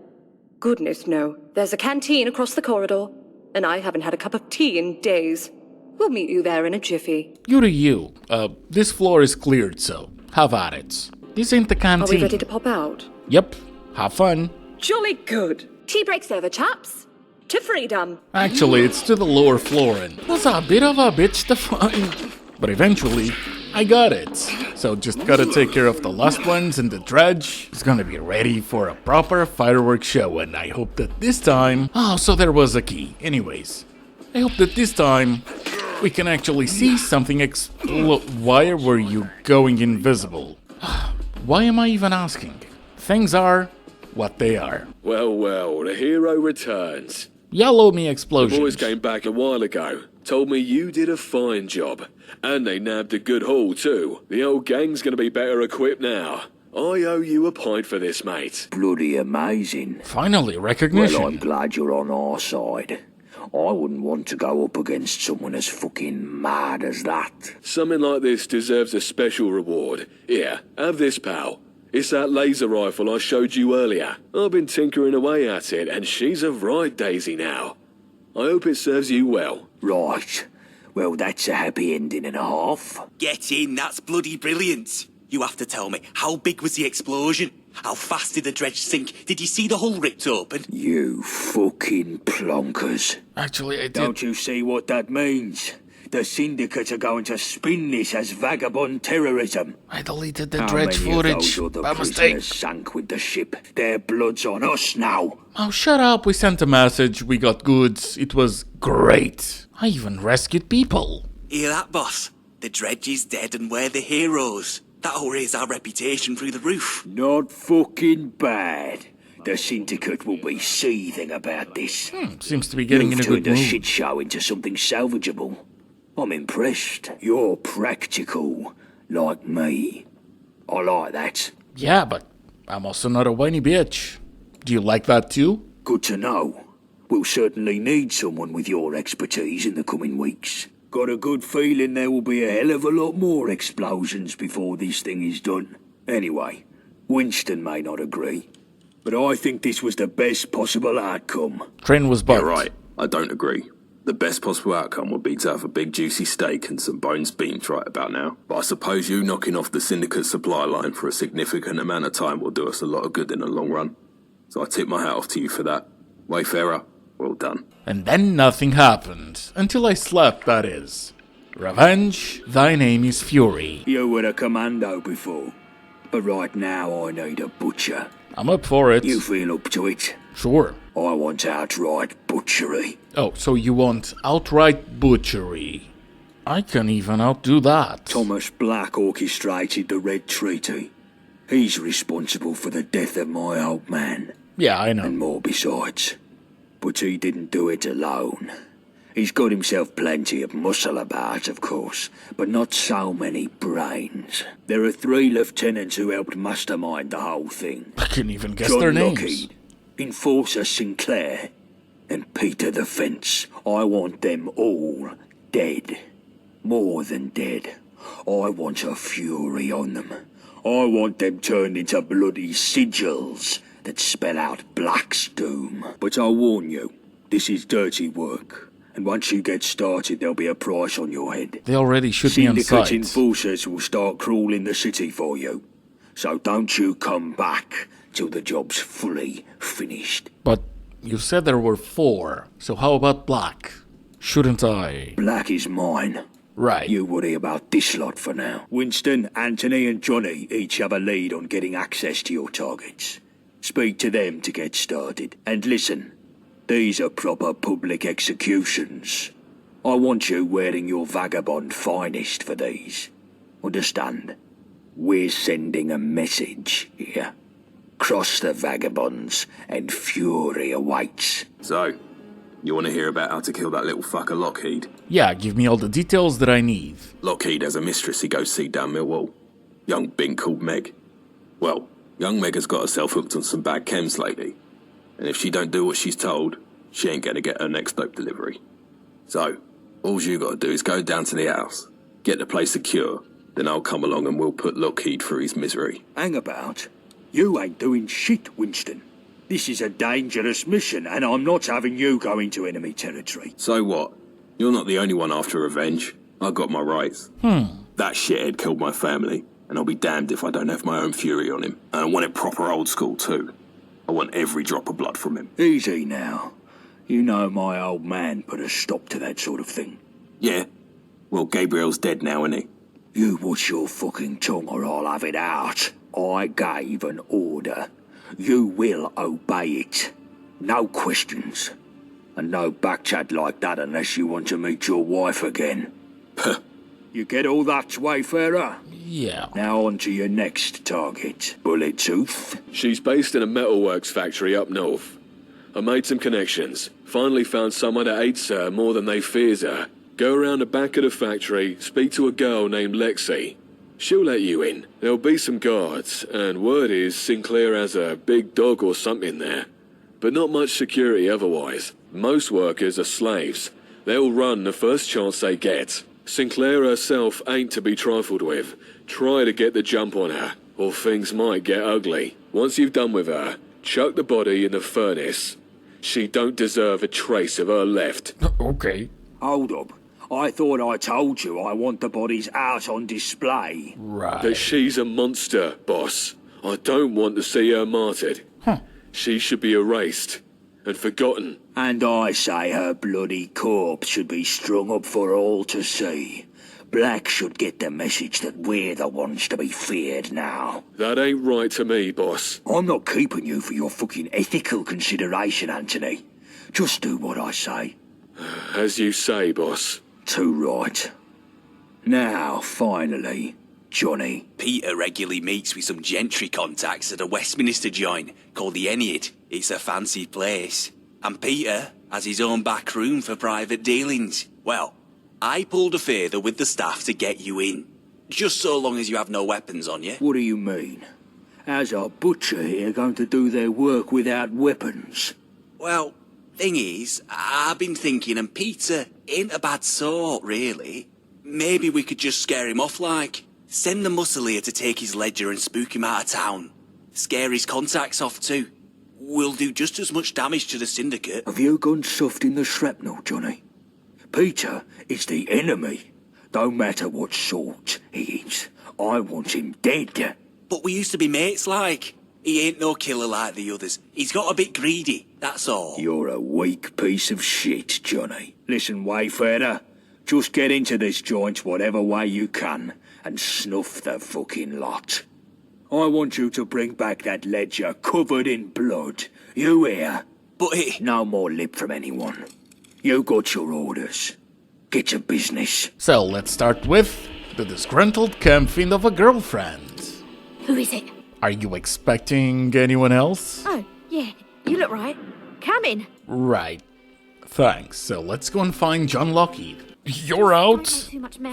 Goodness, no. There's a canteen across the corridor, and I haven't had a cup of tea in days. We'll meet you there in a jiffy. You to you. This floor is cleared, so have at it. This ain't the canteen. Are we ready to pop out? Yep. Have fun. Jolly good. Tea break's over, chaps. To freedom. Actually, it's to the lower floor and it was a bit of a bitch to find. But eventually, I got it. So just gotta take care of the last ones and the dredge is gonna be ready for a proper fireworks show, and I hope that this time... Oh, so there was a key. Anyways, I hope that this time we can actually see something Why were you going invisible? Why am I even asking? Things are what they are. Well, the hero returns. Yellow me explosion. The boys came back a while ago. Told me you did a fine job. And they nabbed a good haul too. The old gang's gonna be better equipped now. I owe you a pint for this, mate. Bloody amazing. Finally, recognition. Well, I'm glad you're on our side. I wouldn't want to go up against someone as fucking mad as that. Something like this deserves a special reward. Here, have this, pal. It's that laser rifle I showed you earlier. I've been tinkering away at it, and she's a right daisy now. I hope it serves you well. Right. Well, that's a happy ending and a half. Get in, that's bloody brilliant. You have to tell me, how big was the explosion? How fast did the dredge sink? Did you see the hull ripped open? You fucking plonkers. Actually, I did. Don't you see what that means? The Syndicate are going to spin this as vagabond terrorism. I deleted the dredge footage by mistake. Sank with the ship. Their blood's on us now. Oh, shut up. We sent a message. We got goods. It was great. I even rescued people. Hear that, boss? The dredge is dead and we're the heroes. That'll raise our reputation through the roof. Not fucking bad. The Syndicate will be seething about this. Seems to be getting in a good mood. You've turned a mood. shit show into something salvageable. I'm impressed. You're practical, like me. I like that. Yeah, but I'm also not a whiny bitch. Do you like that too? Good to know. We'll certainly need someone with your expertise in the coming weeks. Got a good feeling there will be a hell of a lot more explosions before this thing is done. Anyway, Winston may not agree, but I think this was the best possible outcome. Train was bugged. You're right. I don't agree. The best possible outcome would be to have a big juicy steak and some bones beans right about now. But I suppose you knocking off the Syndicate supply line for a significant amount of time will do us a lot of good in the long run. So I tip my hat off to you for that. Wayfarer, well done. And then nothing happened. Until I slept, that is. Revenge, thy name is Fury. You were a commando before, but right now I need a butcher. I'm up for it. You feel up to it? Sure. I want outright butchery. Oh, so you want outright butchery. I can even outdo that. Thomas Black orchestrated the Red Treaty. He's responsible for the death of my old man. Yeah, I know. And more besides. But he didn't do it alone. He's got himself plenty of muscle about, of course, but not so many brains. There are 3 lieutenants who helped mastermind the whole thing. I couldn't even guess John their names. Lockheed, Enforcer Sinclair, and Peter the Fence. I want them all dead. More than dead. I want a fury on them. I want them turned into bloody sigils that spell out Black's doom. But I'll warn you, this is dirty work. And once you get started, there'll be a price on your head. They already should be on Syndicate site. enforcers will start crawling the city for you. So don't you come back till the job's fully finished. But you said there were 4, so how about Black? Shouldn't I? Black is mine. Right. You worry about this lot for now. Winston, Anthony and Johnny each have a lead on getting access to your targets. Speak to them to get started. And listen, these are proper public executions. I want you wearing your vagabond finest for these. Understand? We're sending a message here. Cross the Vagabonds and fury awaits. So, you want to hear about how to kill that little fucker Lockheed? Yeah, give me all the details that I need. Lockheed has a mistress he goes see down Millwall. Young bink called Meg. Well, young Meg has got herself hooked on some bad chems lately. And if she don't do what she's told, she ain't gonna get her next dope delivery. So, all you gotta do is go down to the house, get the place secure, then I'll come along and we'll put Lockheed through his misery. Hang about. You ain't doing shit, Winston. This is a dangerous mission, and I'm not having you go into enemy territory. So what? You're not the only one after revenge. I got my rights. That shithead killed my family, and I'll be damned if I don't have my own fury on him. And I want it proper old school too. I want every drop of blood from him. Easy now. You know my old man put a stop to that sort of thing. Yeah? Well, Gabriel's dead now, isn't he? You watch your fucking tongue or I'll have it out. I gave an order. You will obey it. No questions. And no backchat like that unless you want to meet your wife again. You get all that, Wayfarer? Yeah. Now on to your next target, Bullet Tooth. She's based in a metalworks factory up north. I made some connections. Finally found someone that hates her more than they fears her. Go around the back of the factory, speak to a girl named Lexi. She'll let you in. There'll be some guards, and word is Sinclair has a big dog or something there. But not much security otherwise. Most workers are slaves. They'll run the first chance they get. Sinclair herself ain't to be trifled with. Try to get the jump on her, or things might get ugly. Once you've done with her, chuck the body in the furnace. She don't deserve a trace of her left. Okay. Hold up. I thought I told you I want the bodies out on display. Right. That she's a monster, boss. I don't want to see her martyred. She should be erased and forgotten. And I say her bloody corpse should be strung up for all to see. Black should get the message that we're the ones to be feared now. That ain't right to me, boss. I'm not keeping you for your fucking ethical consideration, Anthony. Just do what I say. As you say, boss. Too right. Now, finally, Johnny. Peter regularly meets with some gentry contacts at a Westminster joint called the Ennead. It's a fancy place. And Peter has his own back room for private dealings. Well, I pulled a favour with the staff to get you in. Just so long as you have no weapons on you. What do you mean? How's our butcher here going to do their work without weapons? Well, thing is, I've been thinking, and Peter ain't a bad sort, really. Maybe we could just scare him off, like. Send the muscle here to take his ledger and spook him out of town. Scare his contacts off, too. We'll do just as much damage to the syndicate. Have you gone soft in the shrapnel, Johnny? Peter is the enemy. Don't matter what sort he is. I want him dead. But we used to be mates, like. He ain't no killer like the others. He's got a bit greedy, that's all. You're a weak piece of shit, Johnny. Listen, Wayfarer. Just get into this joint whatever way you can and snuff the fucking lot. I want you to bring back that ledger covered in blood. You hear? But it... No more lip from anyone. You got your orders. Get to business. So let's start with the disgruntled campfiend of a girlfriend. Who is it? Are you expecting anyone else? Oh, yeah. You look right. Come in. Right. Thanks. So let's go and find John Lockheed. You're out?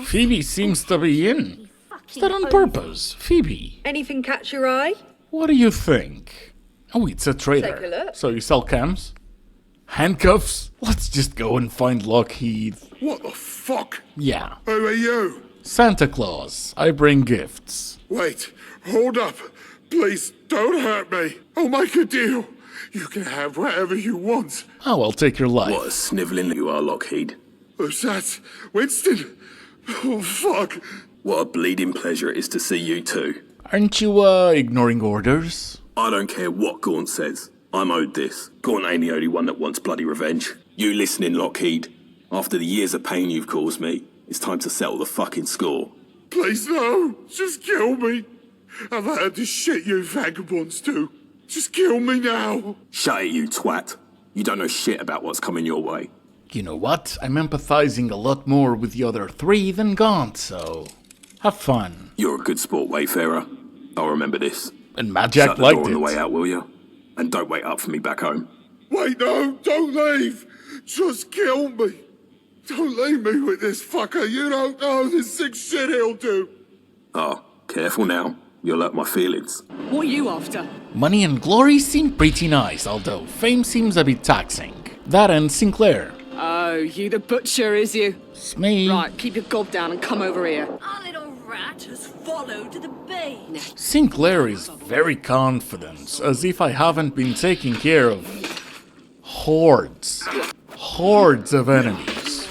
Phoebe seems to be in. Is that on purpose? Phoebe? Anything catch your eye? What do you think? Oh, it's a trader. Take a look. So you sell cams? Handcuffs? Let's just go and find Lockheed. What the fuck? Yeah. Who are you? Santa Claus. I bring gifts. Wait, hold up. Please, don't hurt me. I'll make a deal. You can have whatever you want. Oh, I'll take your life. What a snivelling you are, Lockheed. Who's that? Winston? Oh, fuck. What a bleeding pleasure it is to see you two. Aren't you, ignoring orders? I don't care what Gaunt says. I'm owed this. Gaunt ain't the only one that wants bloody revenge. You listening, Lockheed? After the years of pain you've caused me, it's time to settle the fucking score. Please, no. Just kill me. I've had to shit you vagabonds too. Just kill me now. Shut it, you twat. You don't know shit about what's coming your way. You know what? I'm empathizing a lot more with the other three than Gaunt, so... have fun. You're a good sport, Wayfarer. I'll remember this. And Magic liked it. Shut the door on the way out, will you? And don't wait up for me back home. Wait, no, don't leave. Just kill me. Don't leave me with this fucker. You don't know the sick shit he'll do. Oh, careful now. You'll hurt my feelings. What are you after? Money and glory seem pretty nice, although fame seems a bit taxing. That and Sinclair. Oh, you the butcher, is you? It's me. Right, keep your gob down and come over here. Our little rat has followed the bait. Sinclair is very confident, as if I haven't been taking care of hordes. Hordes of enemies.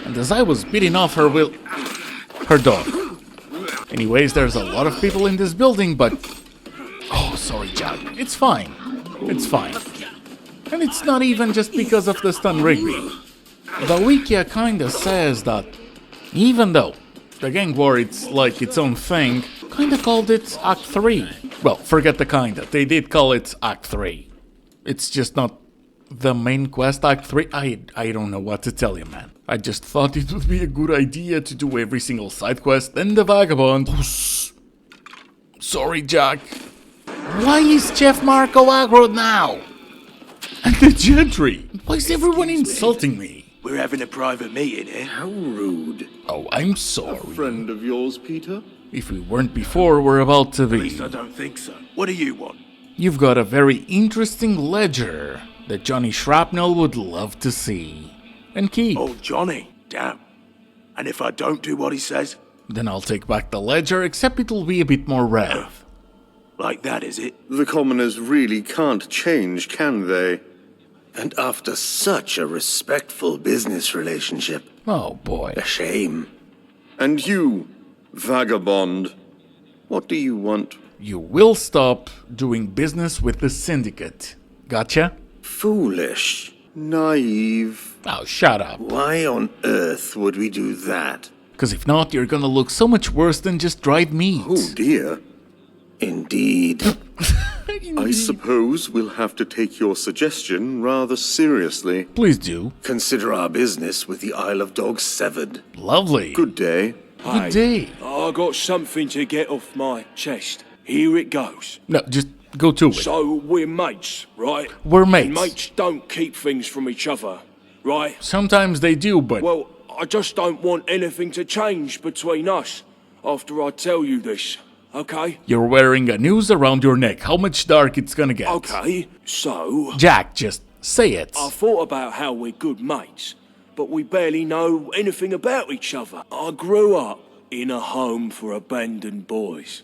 And as I was beating off her her dog. Anyways, there's a lot of people in this building, but... Oh, sorry, Jack. It's fine. It's fine. And it's not even just because of the stun Rigby. The Wikia kinda says that even though the gang war it's like its own thing, kinda called it Act 3. Well, forget the kinda, they did call it Act 3. It's just not the main quest Act 3. I don't know what to tell you, man. I just thought it would be a good idea to do every single side quest and the Vagabonds. Sorry, Jack. Why is Chef Marco aggro now? And the Gentry? Why is everyone insulting me? We're having a private meeting here. How rude. Oh, I'm sorry. A friend of yours, Peter? If we weren't before, we're about to be. At least I don't think so. What do you want? You've got a very interesting ledger that Johnny Shrapnel would love to see. And keep. Oh, Johnny. Damn. And if I don't do what he says? Then I'll take back the ledger, except it'll be a bit more rev. Like that, is it? The commoners really can't change, can they? And after such a respectful business relationship. Oh boy. A shame. And you, Vagabond, what do you want? You will stop doing business with the Syndicate. Gotcha? Foolish. Naive. Oh, shut up. Why on earth would we do that? Because if not, you're gonna look so much worse than just dried meat. Oh dear. Indeed. I suppose we'll have to take your suggestion rather seriously. Please do. Consider our business with the Isle of Dogs severed. Lovely. Good day. Good day. I got something to get off my chest. Here it goes. No, just go to it. So we're mates, right? We're mates. And mates don't keep things from each other, right? Sometimes they do, but... Well, I just don't want anything to change between us after I tell you this, okay? You're wearing a noose around your neck. How much dark it's gonna get? Okay, so... Jack, just say it. I thought about how we're good mates, but we barely know anything about each other. I grew up in a home for abandoned boys.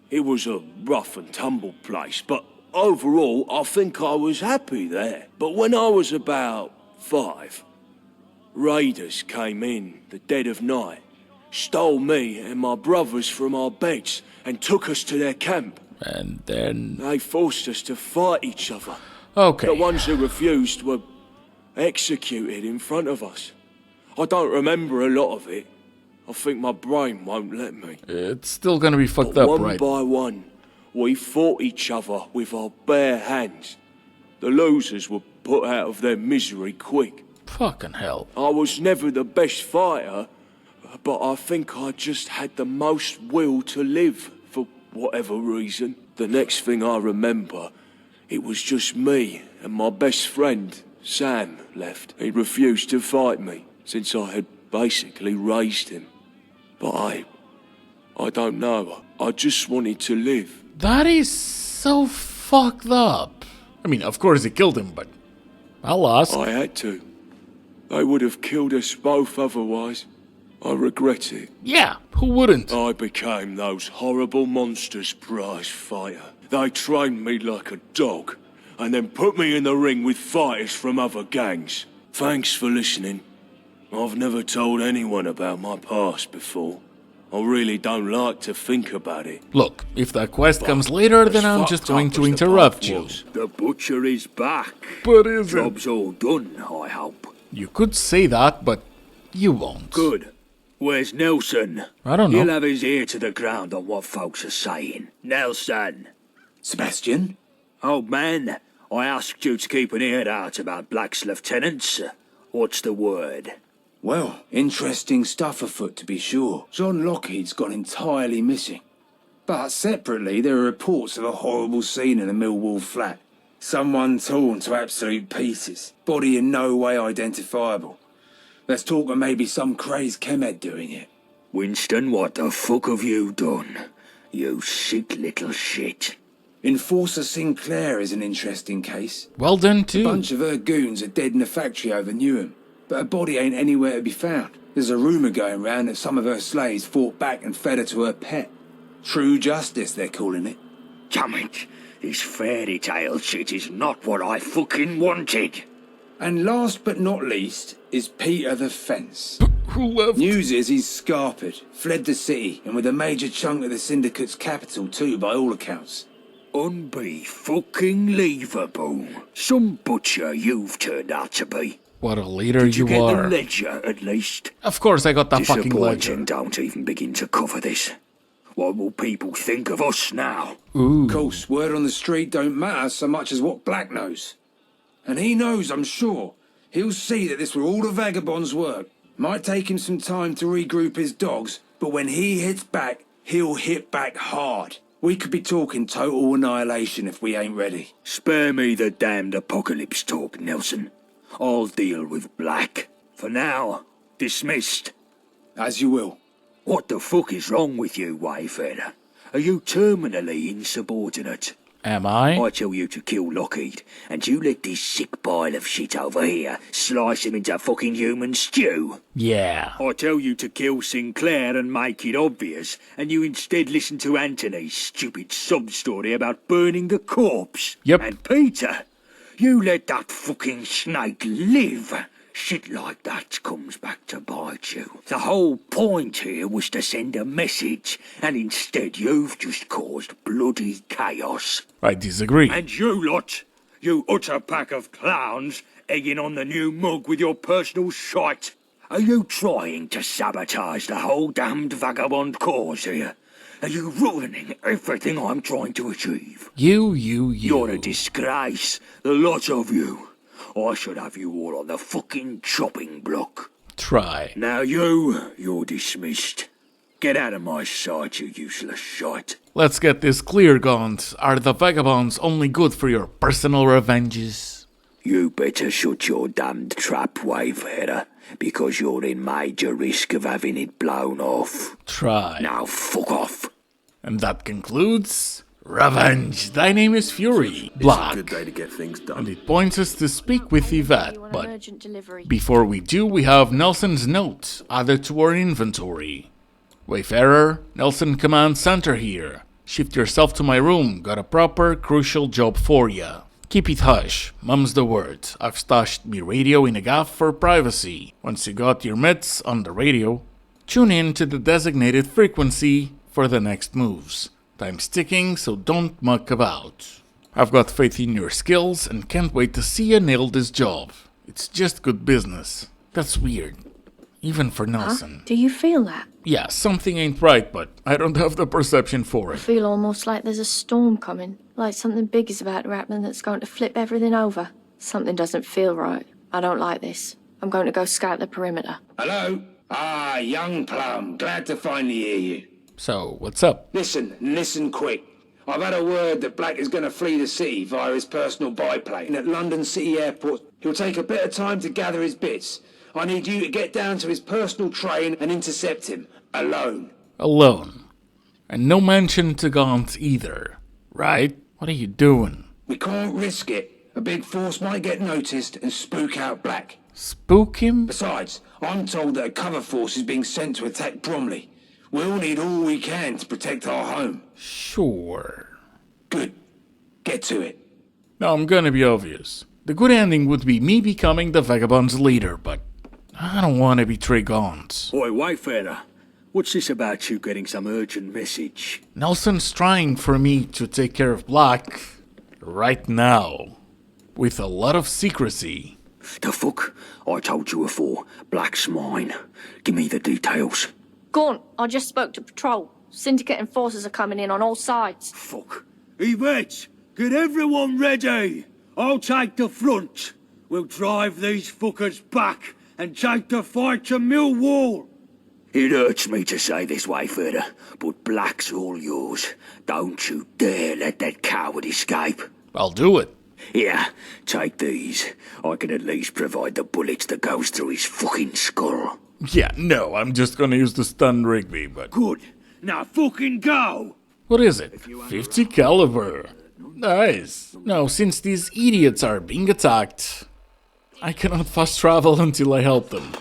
It was a rough and tumble place, but overall, I think I was happy there. But when I was about 5, raiders came in the dead of night, stole me and my brothers from our beds, and took us to their camp. And then... They forced us to fight each other. Okay. The ones who refused were executed in front of us. I don't remember a lot of it. I think my brain won't let me. It's still gonna be fucked up, One right? by one, we fought each other with our bare hands. The losers were put out of their misery quick. Fucking hell. I was never the best fighter, but I think I just had the most will to live, for whatever reason. The next thing I remember, it was just me and my best friend, Sam, left. He refused to fight me, since I had basically raised him. But I don't know. I just wanted to live. That is so fucked up. I mean, of course he killed him, but I'll ask. I had to. They would have killed us both otherwise. I regret it. Yeah, who wouldn't? I became those horrible monsters' prize fighter. They trained me like a dog, and then put me in the ring with fighters from other gangs. Thanks for listening. I've never told anyone about my past before. I really don't like to think about it. Look, if the quest comes later, then I'm just going to interrupt you. The butcher is back. But is it? Job's all done, I hope. You could say that, but you won't. Good. Where's Nelson? I don't know. He'll have his ear to the ground on what folks are saying. Nelson. Sebastian? Old man, I asked you to keep an ear out about Black's lieutenants. What's the word? Well, interesting stuff afoot to be sure. John Lockheed's gone entirely missing. But separately, there are reports of a horrible scene in a Millwall flat. Someone torn to absolute pieces. Body in no way identifiable. Let's talk of maybe some crazed chemhead doing it. Winston, what the fuck have you done? You sick little shit. Enforcer Sinclair is an interesting case. Well done, too. A bunch of her goons are dead in a factory over Newham. But her body ain't anywhere to be found. There's a rumour going round that some of her slaves fought back and fed her to her pet. True justice, they're calling it. Damn it. This fairy tale shit is not what I fucking wanted. And last but not least is Peter the Fence. Who left? News is he's scarpered, fled the city, and with a major chunk of the Syndicate's capital too, by all accounts. Unbe-fucking-leverable. Some butcher you've turned out to be. What a leader Did you get are. the ledger, at least? Of course I got that fucking ledger. Disappointing, don't even begin to cover this. What will people think of us now? Ooh. Of course, word on the street don't matter so much as what Black knows. And he knows, I'm sure. He'll see that this were all the Vagabonds' work. Might take him some time to regroup his dogs, but when he hits back, he'll hit back hard. We could be talking total annihilation if we ain't ready. Spare me the damned apocalypse talk, Nelson. I'll deal with Black. For now, dismissed. As you will. What the fuck is wrong with you, Wayfarer? Are you terminally insubordinate? Am I? I tell you to kill Lockheed, and you let this sick pile of shit over here slice him into fucking human stew. Yeah. I tell you to kill Sinclair and make it obvious, and you instead listen to Anthony's stupid sob story about burning the corpse. Yep. And Peter, you let that fucking snake live. Shit like that comes back to bite you. The whole point here was to send a message, and instead you've just caused bloody chaos. I disagree. And you lot, you utter pack of clowns, egging on the new mug with your personal shite. Are you trying to sabotage the whole damned vagabond cause here? Are you ruining everything I'm trying to achieve? You're a disgrace, the lot of you. I should have you all on the fucking chopping block. Try. Now you're dismissed. Get out of my sight, you useless shite. Let's get this clear, Gaunt. Are the Vagabonds only good for your personal revenges? You better shut your damned trap, Wayfarer, because you're in major risk of having it blown off. Try. Now fuck off. And that concludes... Revenge! Thy name is Fury. Black. It's a good day to get things done. And it points us to speak with Yvette, but before we do, we have Nelson's note added to our inventory. Wayfarer, Nelson Command Center here. Shift yourself to my room, got a proper, crucial job for ya. Keep it hush, mum's the word. I've stashed me radio in a gaff for privacy. Once you got your mitts on the radio, tune in to the designated frequency for the next moves. Time's ticking, so don't muck about. I've got faith in your skills and can't wait to see you nail this job. It's just good business. That's weird. Even for Nelson. Huh? Do you feel that? Yeah, something ain't right, but I don't have the perception for I it. feel almost like there's a storm coming. Like something big is about to happen that's going to flip everything over. Something doesn't feel right. I don't like this. I'm going to go scout the perimeter. Hello? Ah, young Plum. Glad to finally hear you. So, what's up? Listen quick. I've had a word that Black is going to flee the city via his personal biplane at London City Airport. He'll take a bit of time to gather his bits. I need you to get down to his personal train and intercept him. Alone. Alone. And no mention to Gaunt either, right? What are you doing? We can't risk it. A big force might get noticed and spook out Black. Spook him? Besides, I'm told that a cover force is being sent to attack Bromley. We'll need all we can to protect our home. Sure. Good. Get to it. Now I'm gonna be obvious. The good ending would be me becoming the Vagabonds' leader, but I don't want to betray Gaunt. Oi, Wayfarer. What's this about you getting some urgent message? Nelson's trying for me to take care of Black right now. With a lot of secrecy. The fuck? I told you before. Black's mine. Give me the details. Gaunt, I just spoke to Patrol. Syndicate enforcers are coming in on all sides. Fuck. Yvette, get everyone ready. I'll take the front. We'll drive these fuckers back and take the fight to Millwall. It hurts me to say this, Wayfarer, but Black's all yours. Don't you dare let that coward escape. I'll do it. Yeah, take these. I can at least provide the bullets that goes through his fucking skull. Yeah, no, I'm just gonna use the stun Rigby, but... Good. Now fucking go! What is it? 50 caliber. Nice. Now, since these idiots are being attacked, I cannot fast travel until I help them.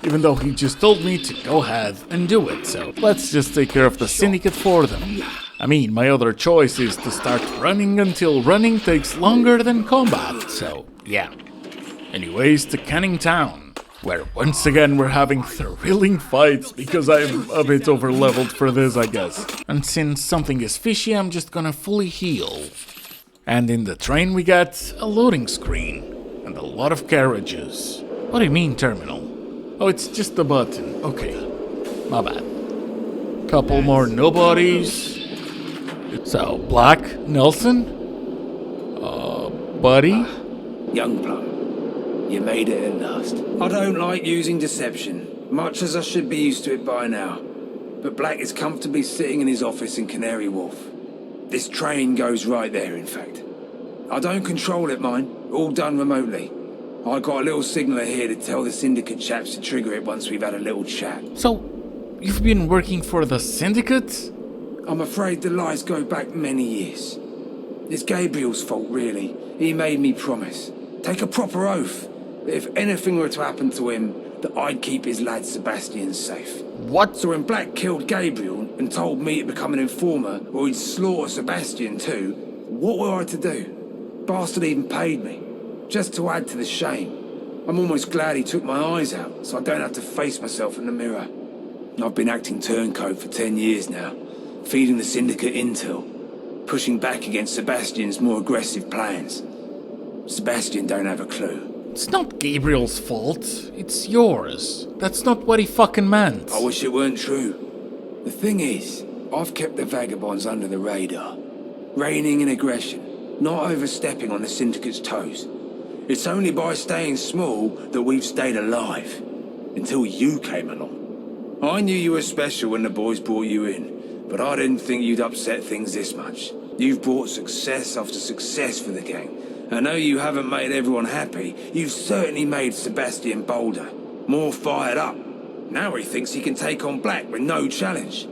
Even though he just told me to go ahead and do it, so let's just take care of the Syndicate for them. I mean, my other choice is to start running until running takes longer than combat, so yeah. Anyways, to Canning Town. where once again we're having thrilling fights because I'm a bit overleveled for this, I guess. And since something is fishy, I'm just gonna fully heal. And in the train we get a loading screen and a lot of carriages. What do you mean terminal? Oh, it's just the button. Okay, my bad. Couple more nobodies. So, Black, Nelson? Buddy? Youngblood, you made it at last. I don't like using deception, much as I should be used to it by now. But Black is comfortably sitting in his office in Canary Wharf. This train goes right there, in fact. I don't control it, mind. All done remotely. I got a little signaler here to tell the Syndicate chaps to trigger it once we've had a little chat. So, you've been working for the Syndicate? I'm afraid the lies go back many years. It's Gabriel's fault, really. He made me promise. Take a proper oath that if anything were to happen to him, that I'd keep his lad Sebastian safe. What? So when Black killed Gabriel and told me to become an informer or he'd slaughter Sebastian too, what were I to do? Bastard even paid me, just to add to the shame. I'm almost glad he took my eyes out, so I don't have to face myself in the mirror. I've been acting turncoat for 10 years now, feeding the Syndicate intel, pushing back against Sebastian's more aggressive plans. Sebastian don't have a clue. It's not Gabriel's fault. It's yours. That's not what he fucking meant. I wish it weren't true. The thing is, I've kept the Vagabonds under the radar. Reigning in aggression, not overstepping on the Syndicate's toes. It's only by staying small that we've stayed alive. Until you came along. I knew you were special when the boys brought you in, but I didn't think you'd upset things this much. You've brought success after success for the gang. I know you haven't made everyone happy. You've certainly made Sebastian bolder, more fired up. Now he thinks he can take on Black with no challenge.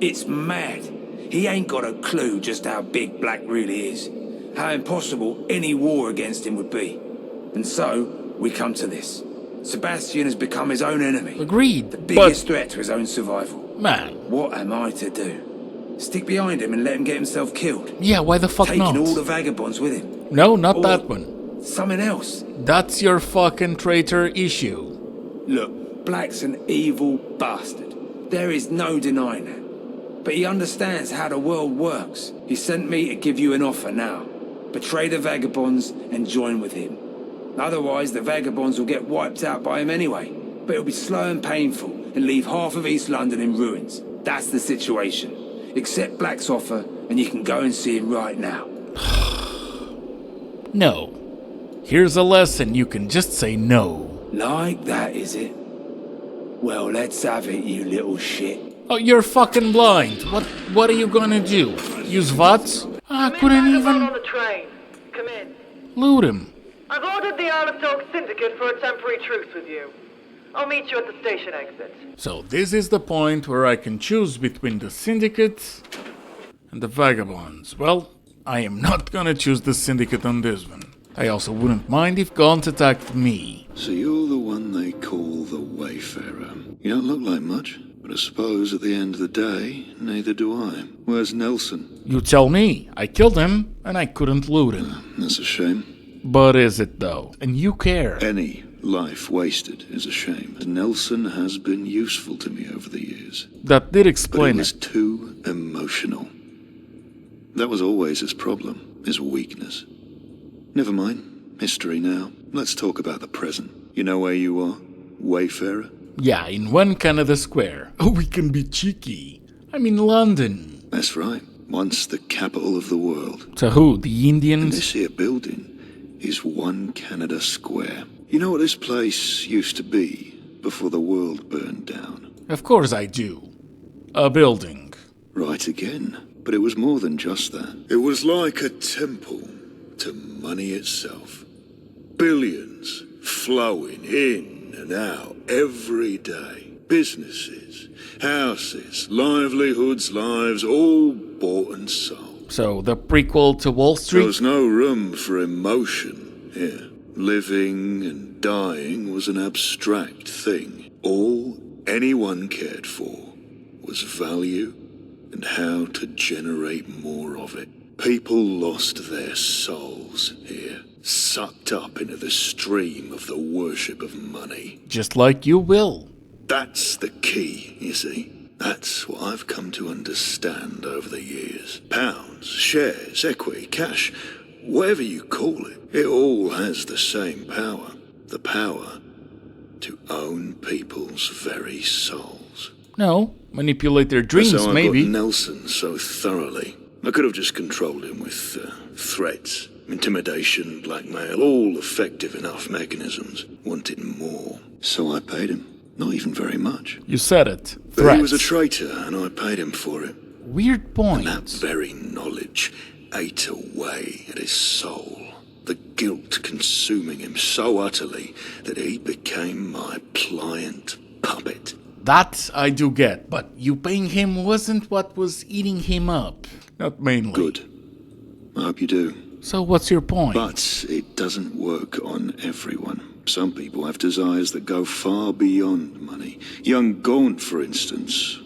It's mad. He ain't got a clue just how big Black really is. How impossible any war against him would be. And so, we come to this. Sebastian has become his own enemy. Agreed, the biggest threat to his own survival. Man. What am I to do? Stick behind him and let him get himself killed? Yeah, why the fuck not? Taking all the Vagabonds with him? No, not that one. Something else? That's your fucking traitor issue. Look, Black's an evil bastard. There is no denying that. But he understands how the world works. He sent me to give you an offer now. Betray the Vagabonds and join with him. Otherwise, the Vagabonds will get wiped out by him anyway. But it'll be slow and painful and leave half of East London in ruins. That's the situation. Accept Black's offer and you can go and see him right now. No. Here's a lesson, you can just say no. Like that, is it? Well, let's have it, you little shit. Oh, you're fucking blind. What are you gonna do? Use VOTs? I couldn't even... on the train. Come in. Loot him. I've ordered the Isle of Talk Syndicate for a temporary truce with you. I'll meet you at the station exit. So this is the point where I can choose between the Syndicate and the Vagabonds. Well, I am not gonna choose the Syndicate on this one. I also wouldn't mind if Gaunt attacked me. So you're the one they call the Wayfarer. You don't look like much, but I suppose at the end of the day, neither do I. Where's Nelson? You tell me. I killed him, and I couldn't loot him. That's a shame. But is it though? And you care. Any life wasted is a shame. Nelson has been useful to me over the years. That did explain but he was too emotional. That was always his problem, his weakness. Never mind. History now. Let's talk about the present. You know where you are? Wayfarer? Yeah, in 1 Canada Square. Oh, we can be cheeky. I'm in London. That's right. Once the capital of the world. To who? The Indians? And this here building is 1 Canada Square. You know what this place used to be before the world burned down? Of course I do. A building. Right again. But it was more than just that. It was like a temple to money itself. Billions flowing in and out every day. Businesses, houses, livelihoods, lives, all bought and sold. So the prequel to Wall Street? There was no room for emotion here. Living and dying was an abstract thing. All anyone cared for was value and how to generate more of it. People lost their souls here, sucked up into the stream of the worship of money. Just like you will. That's the key, you see. That's what I've come to understand over the years. Pounds, shares, equity, cash, whatever you call it, it all has the same power. The power to own people's very souls. No, manipulate their dreams, That's how maybe. I got Nelson so thoroughly. I could have just controlled him with threats, intimidation, blackmail, all effective enough mechanisms. Wanted more. So I paid him. Not even very much. You said it. But he was a traitor, and I paid him for it. Weird point. And that very knowledge ate away at his soul. The guilt consuming him so utterly that he became my pliant puppet. That I do get, but you paying him wasn't what was eating him up. Not mainly. Good. I hope you do. So what's your point? But it doesn't work on everyone. Some people have desires that go far beyond money. Young Gaunt, for instance.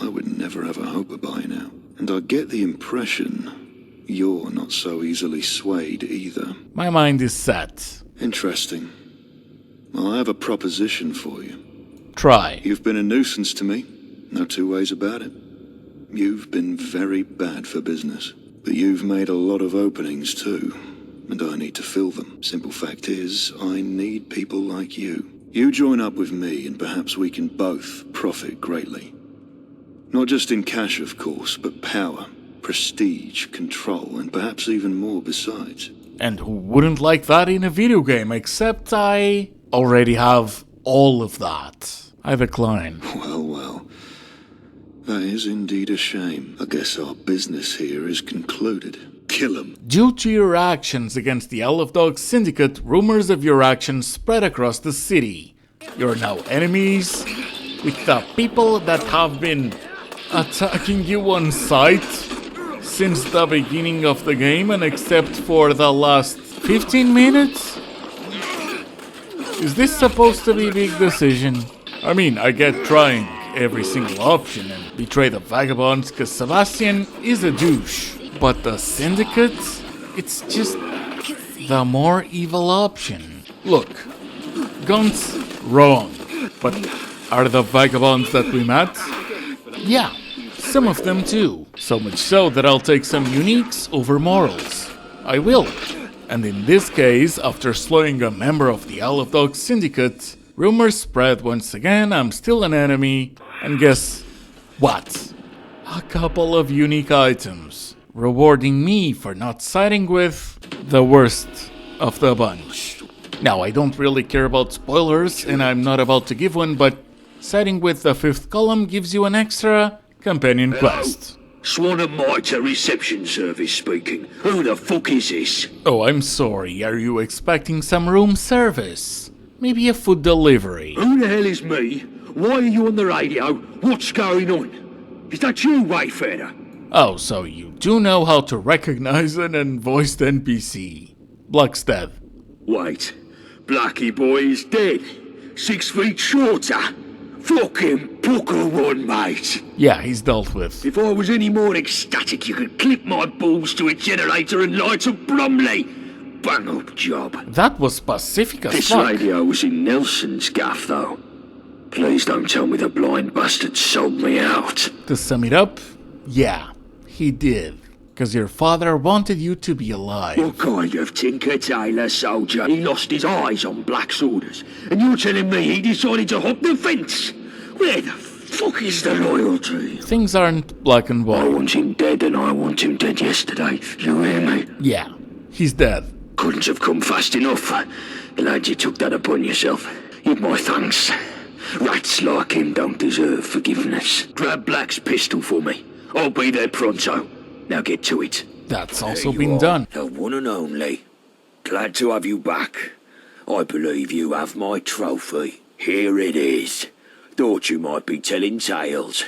I would never have a hope of buying out. And I get the impression you're not so easily swayed either. My mind is set. Interesting. I have a proposition for you. Try. You've been a nuisance to me. No two ways about it. You've been very bad for business. But you've made a lot of openings too. And I need to fill them. Simple fact is, I need people like you. You join up with me and perhaps we can both profit greatly. Not just in cash, of course, but power, prestige, control, and perhaps even more besides. And who wouldn't like that in a video game, except I already have all of that. I decline. Well. That is indeed a shame. I guess our business here is concluded. Kill him. Due to your actions against the Isle of Dogs Syndicate, rumors of your actions spread across the city. You're now enemies with the people that have been attacking you on sight since the beginning of the game, and except for the last 15 minutes? Is this supposed to be a big decision? I mean, I get trying every single option and betray the Vagabonds because Sebastian is a douche. But the Syndicate? It's just the more evil option. Look, Gunt's wrong. But are the Vagabonds that we met? Yeah, some of them too. So much so that I'll take some uniques over morals. I will. And in this case, after slaying a member of the Isle of Dogs Syndicate, rumors spread once again I'm still an enemy, and guess what? A couple of unique items, rewarding me for not siding with the worst of the bunch. Now, I don't really care about spoilers, and I'm not about to give one, but siding with the fifth column gives you an extra companion quest. Swan and Mitre reception service speaking. Who the fuck is this? Oh, I'm sorry, are you expecting some room service? Maybe a food delivery. Who the hell is me? Why are you on the radio? What's going on? Is that you, Wayfarer? Oh, so you do know how to recognize an unvoiced NPC. Black's dead. Wait. Blackie boy is dead. 6 feet shorter. Fucking pucker one, mate. Yeah, he's dealt with. If I was any more ecstatic, you could clip my balls to a generator and light a Brumley. Bang up job. That was specific as This fuck. radio was in Nelson's gaff, though. Please don't tell me the blind bastard sold me out. To sum it up, yeah, he did. Because your father wanted you to be alive. What kind of Tinker Tailor soldier? He lost his eyes on Black's orders. And you're telling me he decided to hop the fence? Where the fuck is the loyalty? Things aren't black and white. I want him dead, and I want him dead yesterday. You hear me? Yeah, he's dead. Couldn't have come fast enough. Glad you took that upon yourself. You've my thanks. Rats like him don't deserve forgiveness. Grab Black's pistol for me. I'll be there pronto. Now get to it. That's also been done. The one and only. Glad to have you back. I believe you have my trophy. Here it is. Thought you might be telling tales.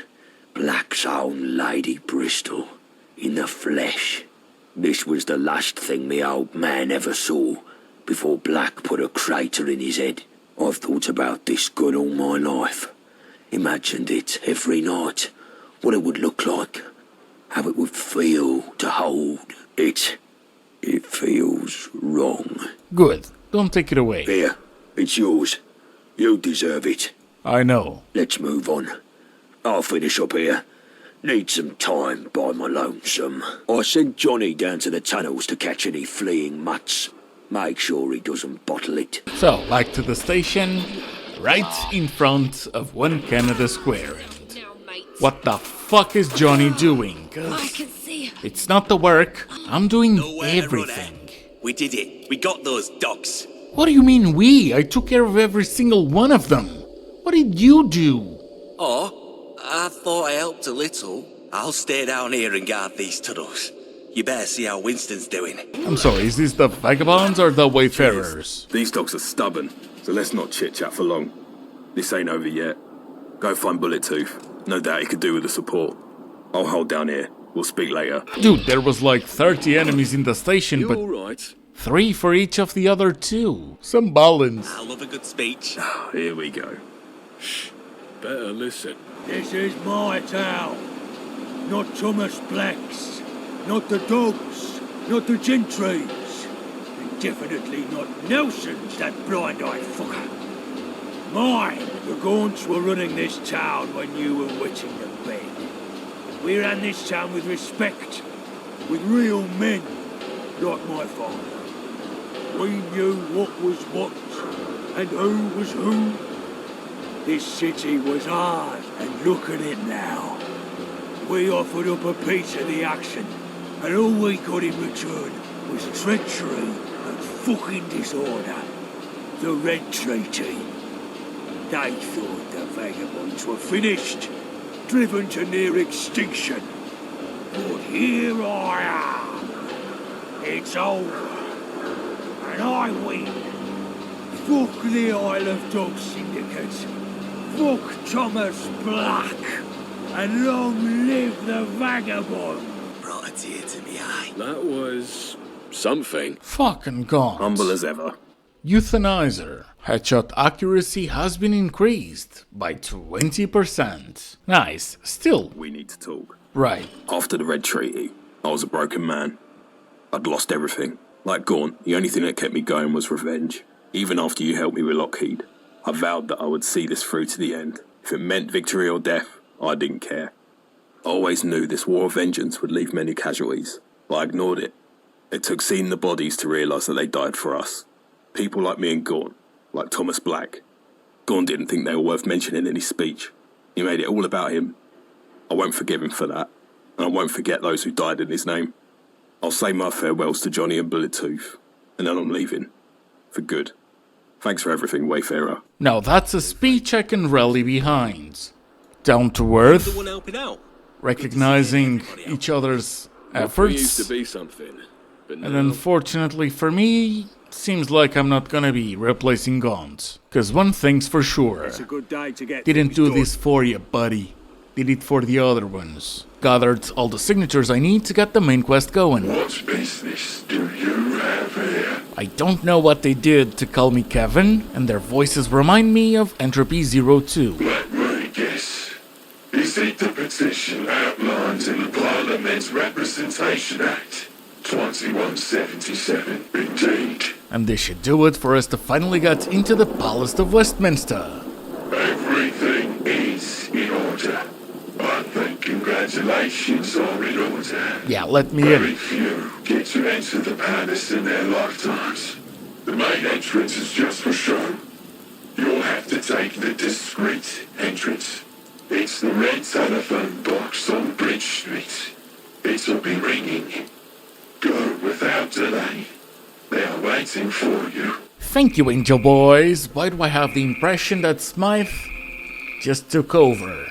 Black's own Lady Bristol. In the flesh. This was the last thing the old man ever saw. Before Black put a crater in his head. I've thought about this gun all my life. Imagined it every night. What it would look like. how it would feel to hold. It feels wrong. Good. Don't take it away. Here, it's yours. You deserve it. I know. Let's move on. I'll finish up here. Need some time by my lonesome. I sent Johnny down to the tunnels to catch any fleeing mutts. Make sure he doesn't bottle it. So, back to the station, right in front of 1 Canada Square. What the fuck is Johnny doing? I can see. It's not the work. I'm doing everything. We did it. We got those dogs. What do you mean we? I took care of every single one of them. What did you do? Oh, I thought I helped a little. I'll stay down here and guard these tunnels. You better see how Winston's doing. I'm sorry, is this the Vagabonds or the Wayfarers? These dogs are stubborn, so let's not chit-chat for long. This ain't over yet. Go find Bullet Tooth. No doubt he could do with the support. I'll hold down here. We'll speak later. Dude, there was like 30 enemies in the station, but right. 3 for each of the other 2. Some balance. I love a good speech. Here we go. Shh. Better listen. This is my town. Not Thomas Black's. Not the dogs. Not the Gentrys. And definitely not Nelson's, that blind-eyed fucker. Mine. The Gaunts were running this town when you were wetting the bed. We ran this town with respect. With real men. Like my father. We knew what was what. And who was who. This city was ours, and look at it now. We offered up a piece of the action, and all we got in return was treachery and fucking disorder. The Red Treaty. They thought the Vagabonds were finished, driven to near extinction. But here I am. It's over. And I win. Fuck the Isle of Dogs Syndicate. Fuck Thomas Black. And long live the Vagabond. Brought a tear to me eye. That was something. Fucking gone. Humble as ever. Euthanizer. Headshot accuracy has been increased by 20%. Nice. Still. We need to talk. Right. After the Red Treaty, I was a broken man. I'd lost everything. Like Gaunt, the only thing that kept me going was revenge. Even after you helped me with Lockheed, I vowed that I would see this through to the end. If it meant victory or death, I didn't care. I always knew this war of vengeance would leave many casualties, but I ignored it. It took seeing the bodies to realise that they died for us. People like me and Gaunt, like Thomas Black. Gaunt didn't think they were worth mentioning in his speech. He made it all about him. I won't forgive him for that, and I won't forget those who died in his name. I'll say my farewells to Johnny and Bullet Tooth, and then I'm leaving. For good. Thanks for everything, Wayfarer. Now that's a speech I can rally behind. Down to earth, The one helping out. recognizing each other's We used to efforts, be something, but now and unfortunately for me, seems like I'm not gonna be replacing Gaunt. Cause one thing's for sure, It's a good day to get didn't things do done. this for you, buddy. Did it for the other ones. Gathered all the signatures I need to get the main quest going. What business do you have here? I don't know what they did to call me Kevin, and their voices remind me of Entropy 02. Let me guess. Is it the petition outlined in the Parliament's Representation Act? 2177, indeed. And they should do it for us to finally get into the Palace of Westminster. Everything is in order. I think congratulations are in order. Yeah, let me Very in. few get to enter the palace in their lifetimes. The main entrance is just for show. You'll have to take the discreet entrance. It's the red telephone box on Bridge Street. It'll be ringing. Go without delay. They are waiting for you. Thank you, Angel Boys. Why do I have the impression that Smythe just took over?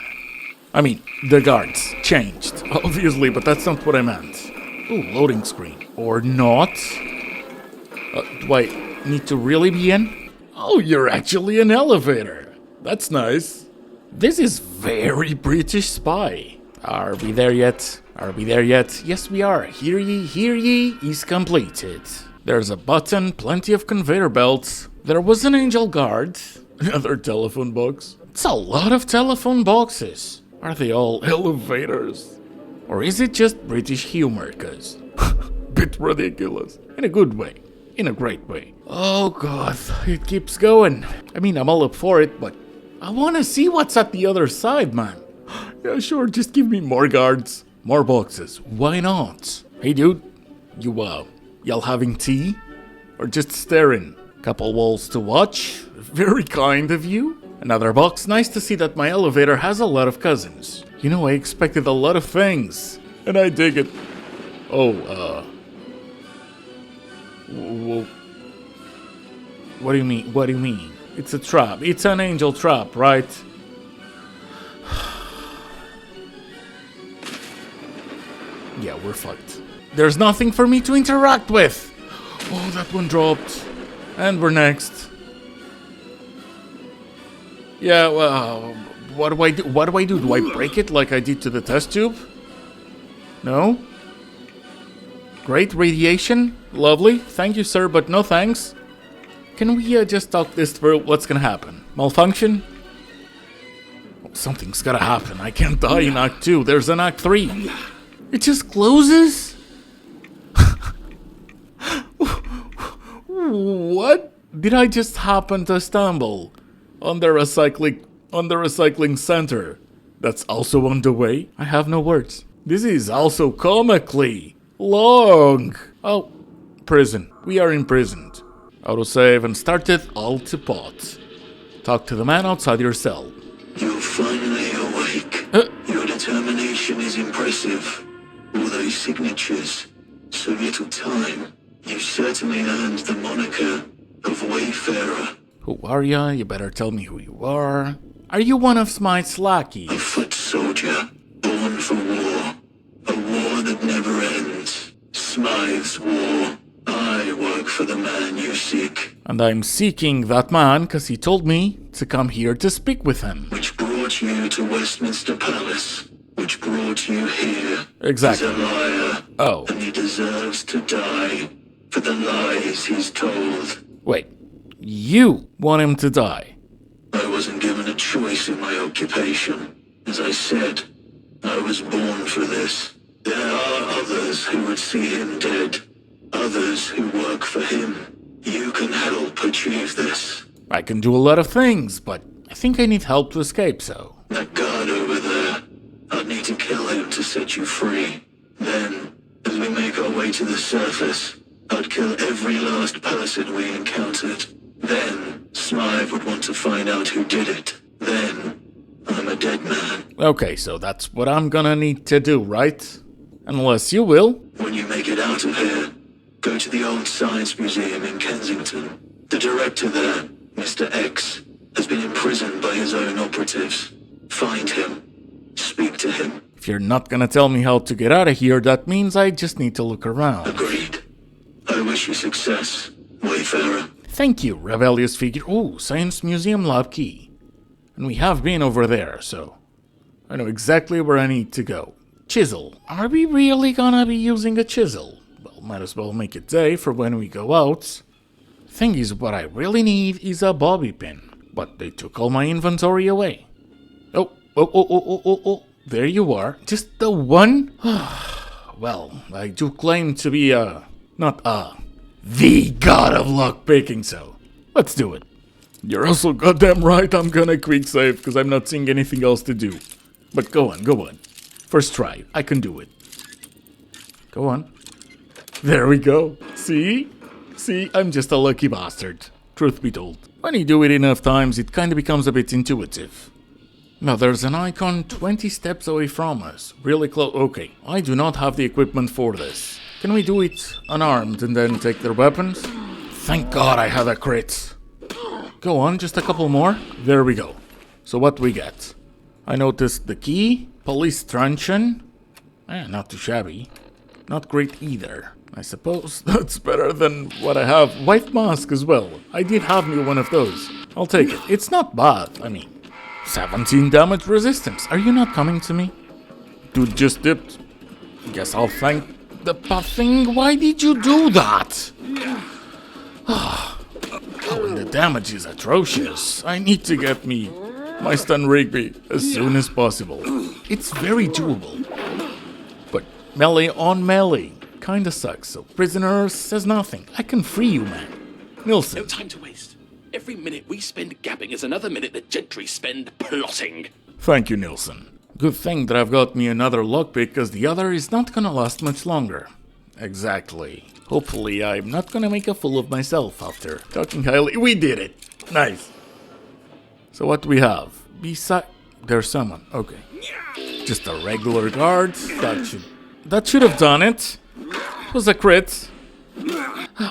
I mean, the guards changed, obviously, but that's not what I meant. Ooh, loading screen. Or not? Do I need to really be in? Oh, you're actually an elevator. That's nice. This is very British Spy. Are we there yet? Are we there yet? Yes, we are. Hear ye is completed. There's a button, plenty of conveyor belts. There was an angel guard. Another telephone box. It's a lot of telephone boxes. Are they all elevators? Or is it just British humor, cuz? Bit ridiculous. In a good way. In a great way. Oh god, it keeps going. I mean, I'm all up for it, but I wanna see what's at the other side, man. Yeah, sure, just give me more guards. More boxes. Why not? Hey dude, y'all having tea? Or just staring? Couple walls to watch? Very kind of you. Another box. Nice to see that my elevator has a lot of cousins. You know, I expected a lot of things. And I dig it. Oh, what do you mean? What do you mean? It's a trap. It's an angel trap, right? Yeah, we're fucked. There's nothing for me to interact with. Oh, that one dropped. And we're next. Yeah, well, what do I do? What do I do? Do I break it like I did to the test tube? No? Great radiation. Lovely. Thank you, sir, but no thanks. Can we just talk this through? What's gonna happen? Malfunction? Something's gotta happen. I can't die in Act 2. There's an Act 3. It just closes? What? Did I just happen to stumble on the recycling center that's also on the way? I have no words. This is also comically long. Oh, prison. We are imprisoned. Autosave and started alt to pot. Talk to the man outside your cell. You're finally awake. Your determination is impressive. All those signatures, so little time. You certainly earned the moniker of Wayfarer. Who are ya? You better tell me who you are. Are you one of Smite's lackeys? A foot soldier, born for war. A war that never ends. Smythe's war. I work for the man you seek. And I'm seeking that man because he told me to come here to speak with him. Which brought you to Westminster Palace. Which brought you here. Exactly. He's a liar. Oh. And he deserves to die for the lies he's told. Wait. You want him to die? I wasn't given a choice in my occupation. As I said, I was born for this. There are others who would see him dead. Others who work for him. You can help achieve this. I can do a lot of things, but I think I need help to escape, so... That guard over there. I'd need to kill him to set you free. Then, as we make our way to the surface, I'd kill every last person we encountered. Then, Smythe would want to find out who did it. Then, I'm a dead man. Okay, so that's what I'm gonna need to do, right? Unless you will. When you make it out of here, go to the old Science Museum in Kensington. The director there, Mr. X, has been imprisoned by his own operatives. Find him. Speak to him. If you're not gonna tell me how to get out of here, that means I just need to look around. Agreed. I wish you success, Wayfarer. Thank you, rebellious figure. Oh, Science Museum lab key. And we have been over there, so I know exactly where I need to go. Chisel. Are we really gonna be using a chisel? Well, might as well make it day for when we go out. Thing is, what I really need is a bobby pin. But they took all my inventory away. Oh. There you are. Just the one? Well, I do claim to be the god of lockpicking, so let's do it. You're also goddamn right I'm gonna quick save, because I'm not seeing anything else to do. But go on. First try, I can do it. Go on. There we go. See, I'm just a lucky bastard. Truth be told. When you do it enough times, it kinda becomes a bit intuitive. Now there's an icon 20 steps away from us. Really close. Okay, I do not have the equipment for this. Can we do it unarmed and then take their weapons? Thank God I had a crit. Go on, just a couple more. There we go. So what we get? I noticed the key, police truncheon. Not too shabby. Not great either. I suppose that's better than what I have. White mask as well. I did have me one of those. I'll take it. It's not bad. I mean, 17 damage resistance. Are you not coming to me? Dude just dipped. Guess I'll thank the puffing. Why did you do that? Oh, and the damage is atrocious. I need to get me my stun Rigby as soon as possible. It's very doable. melee on melee. Kinda sucks, so prisoner says nothing. I can free you, man. Nilsson. No time to waste. Every minute we spend gabbing is another minute the gentry spend plotting. Thank you, Nilsson. Good thing that I've got me another lockpick, because the other is not gonna last much longer. Exactly. Hopefully I'm not gonna make a fool of myself after talking highly. We did it! Nice. So what do we have? There's someone. Okay. Just a regular guard. That should have done it. It was a crit.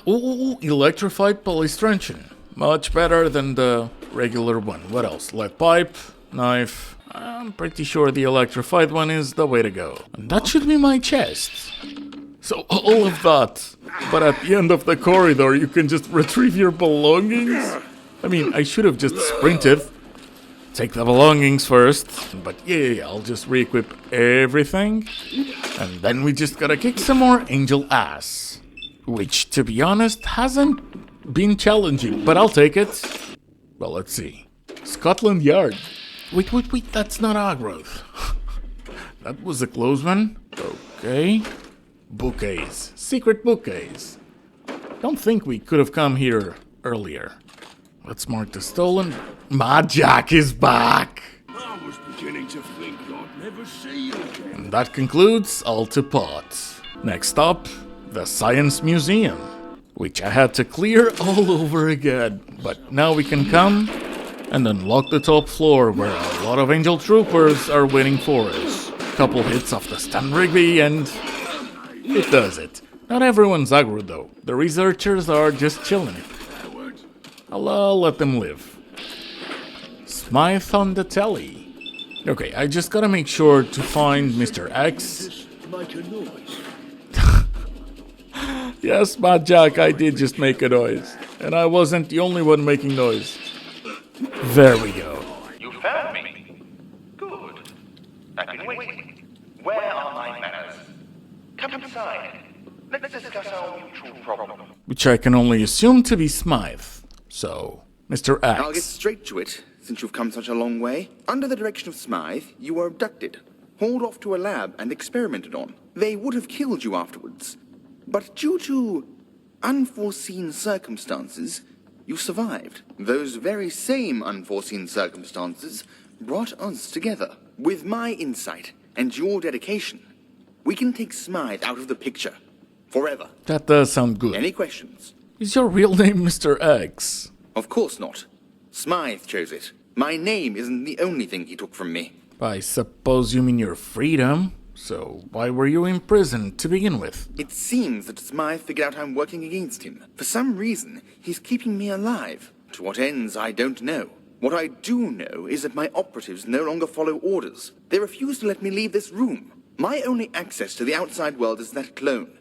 Ooh, electrified polystrenchant. Much better than the regular one. What else? Lead pipe, knife. I'm pretty sure the electrified one is the way to go. And that should be my chest. So all of that. But at the end of the corridor, you can just retrieve your belongings? I mean, I should have just sprinted. Take the belongings first. But yeah, I'll just re-equip everything. And then we just gotta kick some more angel ass. Which, to be honest, hasn't been challenging, but I'll take it. Well, let's see. Scotland Yard. Wait, that's not aggro. That was a close one. Okay. Bouquets. Secret bouquets. Don't think we could have come here earlier. Let's mark the stolen. Jack is back! I was beginning to think I'd never see you again. And that concludes Altipod. Next up, the Science Museum, which I had to clear all over again. But now we can come and unlock the top floor where a lot of angel troopers are waiting for us. Couple hits off the stun Rigby and it does it. Not everyone's aggro though. The researchers are just chilling it. I'll let them live. Smythe on the telly. Okay, I just gotta make sure to find Mr. X. Make a noise. Yes, Mad Jack, I did just make a noise. And I wasn't the only one making noise. There we go. You found me. Good. I've been waiting. Where are my manners? Come inside. Let's discuss our mutual problem. Which I can only assume to be Smythe. So, Mr. X. I'll get straight to it, since you've come such a long way. Under the direction of Smythe, you were abducted, hauled off to a lab and experimented on. They would have killed you afterwards. But due to unforeseen circumstances, you survived. Those very same unforeseen circumstances brought us together. With my insight and your dedication, we can take Smythe out of the picture. Forever. That does sound good. Any questions? Is your real name Mr. X? Of course not. Smythe chose it. My name isn't the only thing he took from me. I suppose you mean your freedom? So why were you in prison to begin with? It seems that Smythe figured out I'm working against him. For some reason, he's keeping me alive. To what ends, I don't know. What I do know is that my operatives no longer follow orders. They refuse to let me leave this room. My only access to the outside world is that clone.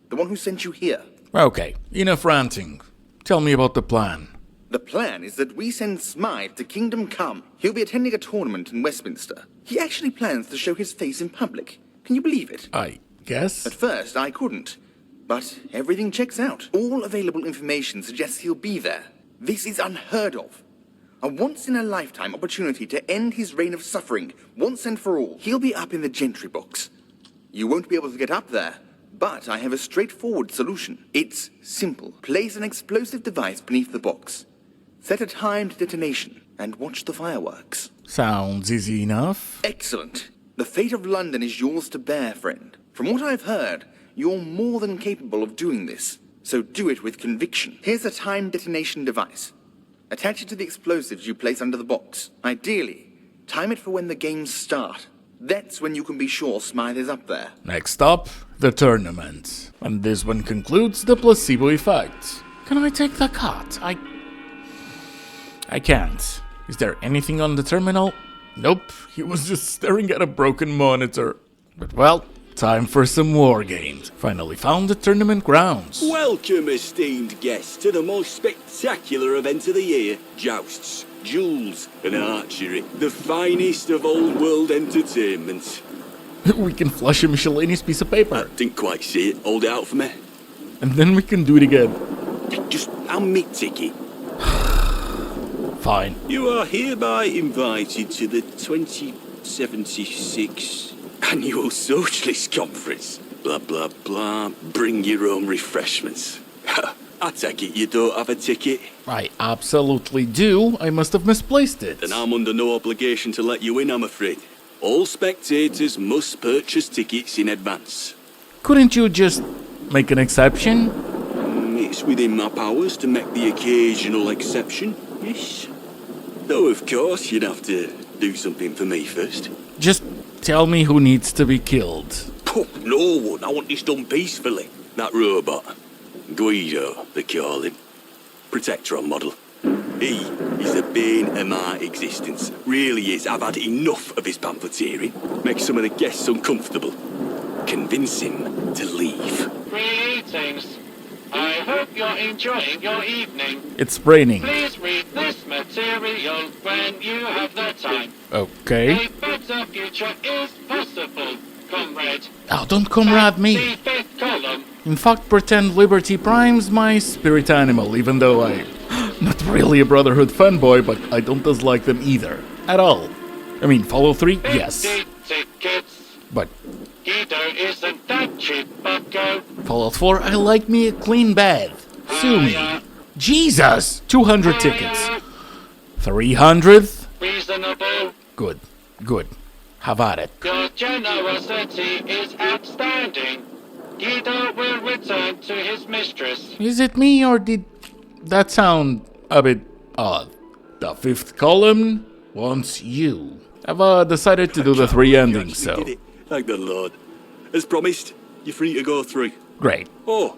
The one who sent you here. Okay, enough ranting. Tell me about the plan. The plan is that we send Smythe to Kingdom Come. He'll be attending a tournament in Westminster. He actually plans to show his face in public. Can you believe it? I guess. At first, I couldn't. But everything checks out. All available information suggests he'll be there. This is unheard of. A once-in-a-lifetime opportunity to end his reign of suffering, once and for all. He'll be up in the gentry box. You won't be able to get up there. But I have a straightforward solution. It's simple. Place an explosive device beneath the box. Set a timed detonation, and watch the fireworks. Sounds easy enough. Excellent. The fate of London is yours to bear, friend. From what I've heard, you're more than capable of doing this. So do it with conviction. Here's a timed detonation device. Attach it to the explosives you place under the box. Ideally, time it for when the games start. That's when you can be sure Smythe is up there. Next up, the tournament. And this one concludes the placebo effect. Can I take the cut? I can't. Is there anything on the terminal? Nope, he was just staring at a broken monitor. But well, time for some war games. Finally found the tournament grounds. Welcome, esteemed guests, to the most spectacular event of the year. Jousts, duels, and archery. The finest of old world entertainment. We can flush a miscellaneous piece of paper. I didn't quite see it. Hold it out for me. And then we can do it again. Just hand me ticket. Fine. You are hereby invited to the 2076 Annual Socialist Conference. Blah, blah, blah. Bring your own refreshments. I take it you don't have a ticket? I absolutely do. I must have misplaced it. Then I'm under no obligation to let you in, I'm afraid. All spectators must purchase tickets in advance. Couldn't you just make an exception? It's within my powers to make the occasional exception, yes. Though, of course, you'd have to do something for me first. Just tell me who needs to be killed. Oh, no one. I want this done peacefully. That robot. Guido, they call him. Protectron model. He is the bane of my existence. Really is. I've had enough of his pamphleteering. Make some of the guests uncomfortable. Convince him to leave. Greetings. I hope you're enjoying your evening. It's raining. Please read this material when you have the time. Okay. A better future is possible, comrade. Oh, don't comrade me. The fifth column. In fact, pretend Liberty Prime's my spirit animal, even though I'm not really a Brotherhood fanboy, but I don't dislike them either. At all. I mean, follow 3? Yes. Tickets. But Guido isn't that cheap, bucko. Fallout 4, I like me a clean bath. Sue me. Jesus! 200 tickets. 300? Reasonable. Good. Good. Have at it. Your generosity is outstanding. Guido will return to his mistress. Is it me, or did that sound a bit odd? The fifth column wants you. I've decided to do the 3 endings, so... Did it. Thank the Lord. As promised, you're free to go through. Great. Oh,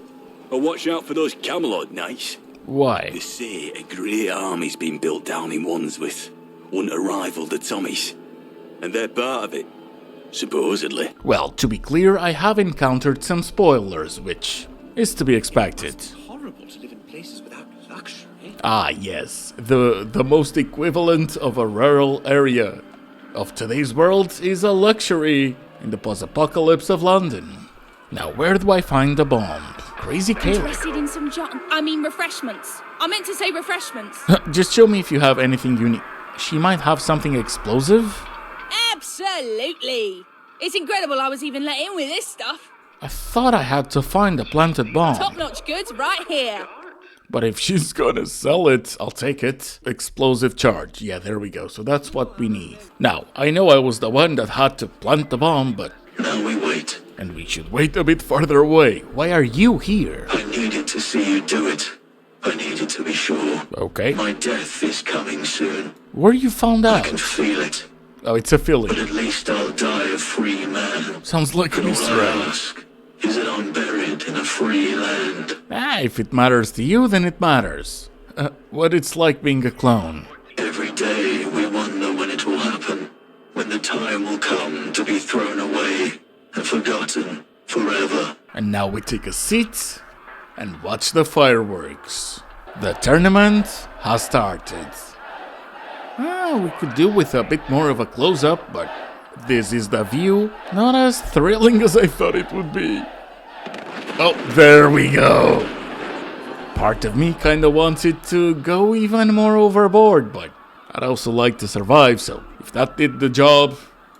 and watch out for those Camelot knights. Why? They say a great army's been built down in Wandsworth. One to rival the Tommies. And they're part of it. Supposedly. Well, to be clear, I have encountered some spoilers, which is to be expected. It's horrible to live in places without luxury. Ah, yes. The most equivalent of a rural area of today's world is a luxury in the post-apocalypse of London. Now, where do I find the bomb? Crazy Kayla. Interested in some refreshments. I meant to say refreshments. Just show me if you have anything you need. She might have something explosive? Absolutely. It's incredible I was even let in with this stuff. I thought I had to find a planted bomb. Top-notch goods right here. But if she's gonna sell it, I'll take it. Explosive charge. Yeah, there we go. So that's what we need. Now, I know I was the one that had to plant the bomb, but... Now we wait. And we should wait a bit farther away. Why are you here? I needed to see you do it. I needed to be sure. Okay. My death is coming soon. Where you found out? I can feel it. Oh, it's a feeling. But at least I'll die a free man. Sounds like an Easter egg. Ask is that I'm buried in a free land. Ah, if it matters to you, then it matters. What it's like being a clone. Every day we wonder when it will happen. When the time will come to be thrown away and forgotten forever. And now we take a seat and watch the fireworks. The tournament has started. We could do with a bit more of a close-up, but this is the view. Not as thrilling as I thought it would be. Oh, there we go. Part of me kinda wants it to go even more overboard, but I'd also like to survive, so if that did the job,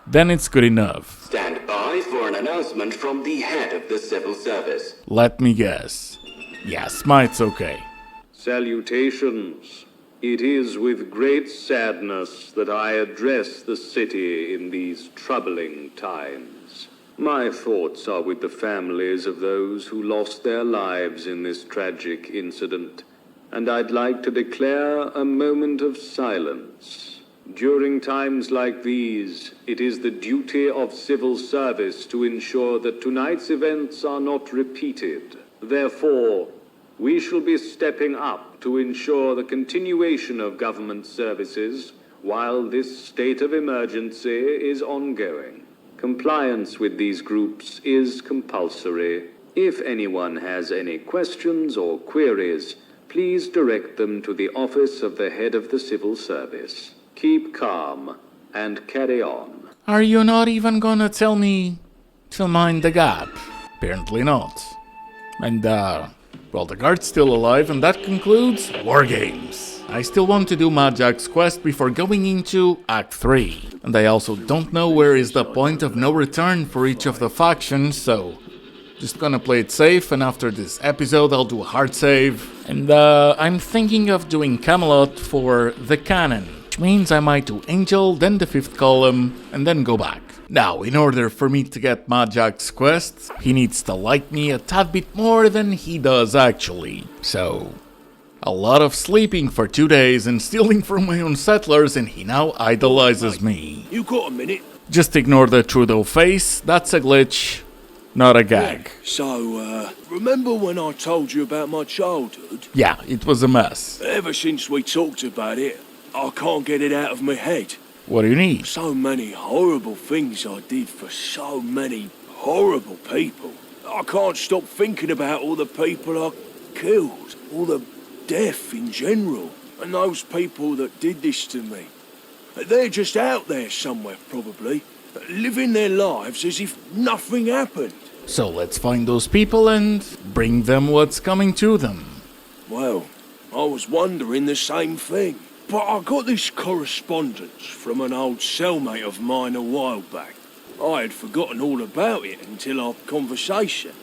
then it's good enough. Stand by for an announcement from the head of the civil service. Let me guess. Yeah, Smite's okay. Salutations. It is with great sadness that I address the city in these troubling times. My thoughts are with the families of those who lost their lives in this tragic incident, and I'd like to declare a moment of silence. During times like these, it is the duty of civil service to ensure that tonight's events are not repeated. Therefore, we shall be stepping up to ensure the continuation of government services while this state of emergency is ongoing. Compliance with these groups is compulsory. If anyone has any questions or queries, please direct them to the office of the head of the civil service. Keep calm and carry on. Are you not even gonna tell me to mind the gap? Apparently not. And, well, the guard's still alive, and that concludes War Games. I still want to do Mad Jack's quest before going into Act 3. And I also don't know where is the point of no return for each of the factions, so Just gonna play it safe, and after this episode I'll do a hard save. And I'm thinking of doing Camelot for the canon, which means I might do Angel, then the 5th column, and then go back. Now, in order for me to get Majak's quest, he needs to like me a tad bit more than he does actually. So, a lot of sleeping for 2 days and stealing from my own settlers, and he now idolizes me. You got a minute? Just ignore the Trudeau face, that's a glitch, not a gag. So, remember when I told you about my childhood? Yeah, it was a mess. Ever since we talked about it, I can't get it out of my head. What do you need? So many horrible things I did for so many horrible people. I can't stop thinking about all the people I killed, all the death in general, and those people that did this to me. They're just out there somewhere, probably, living their lives as if nothing happened. So let's find those people and bring them what's coming to them. Well, I was wondering the same thing. But I got this correspondence from an old cellmate of mine a while back. I had forgotten all about it until our conversation.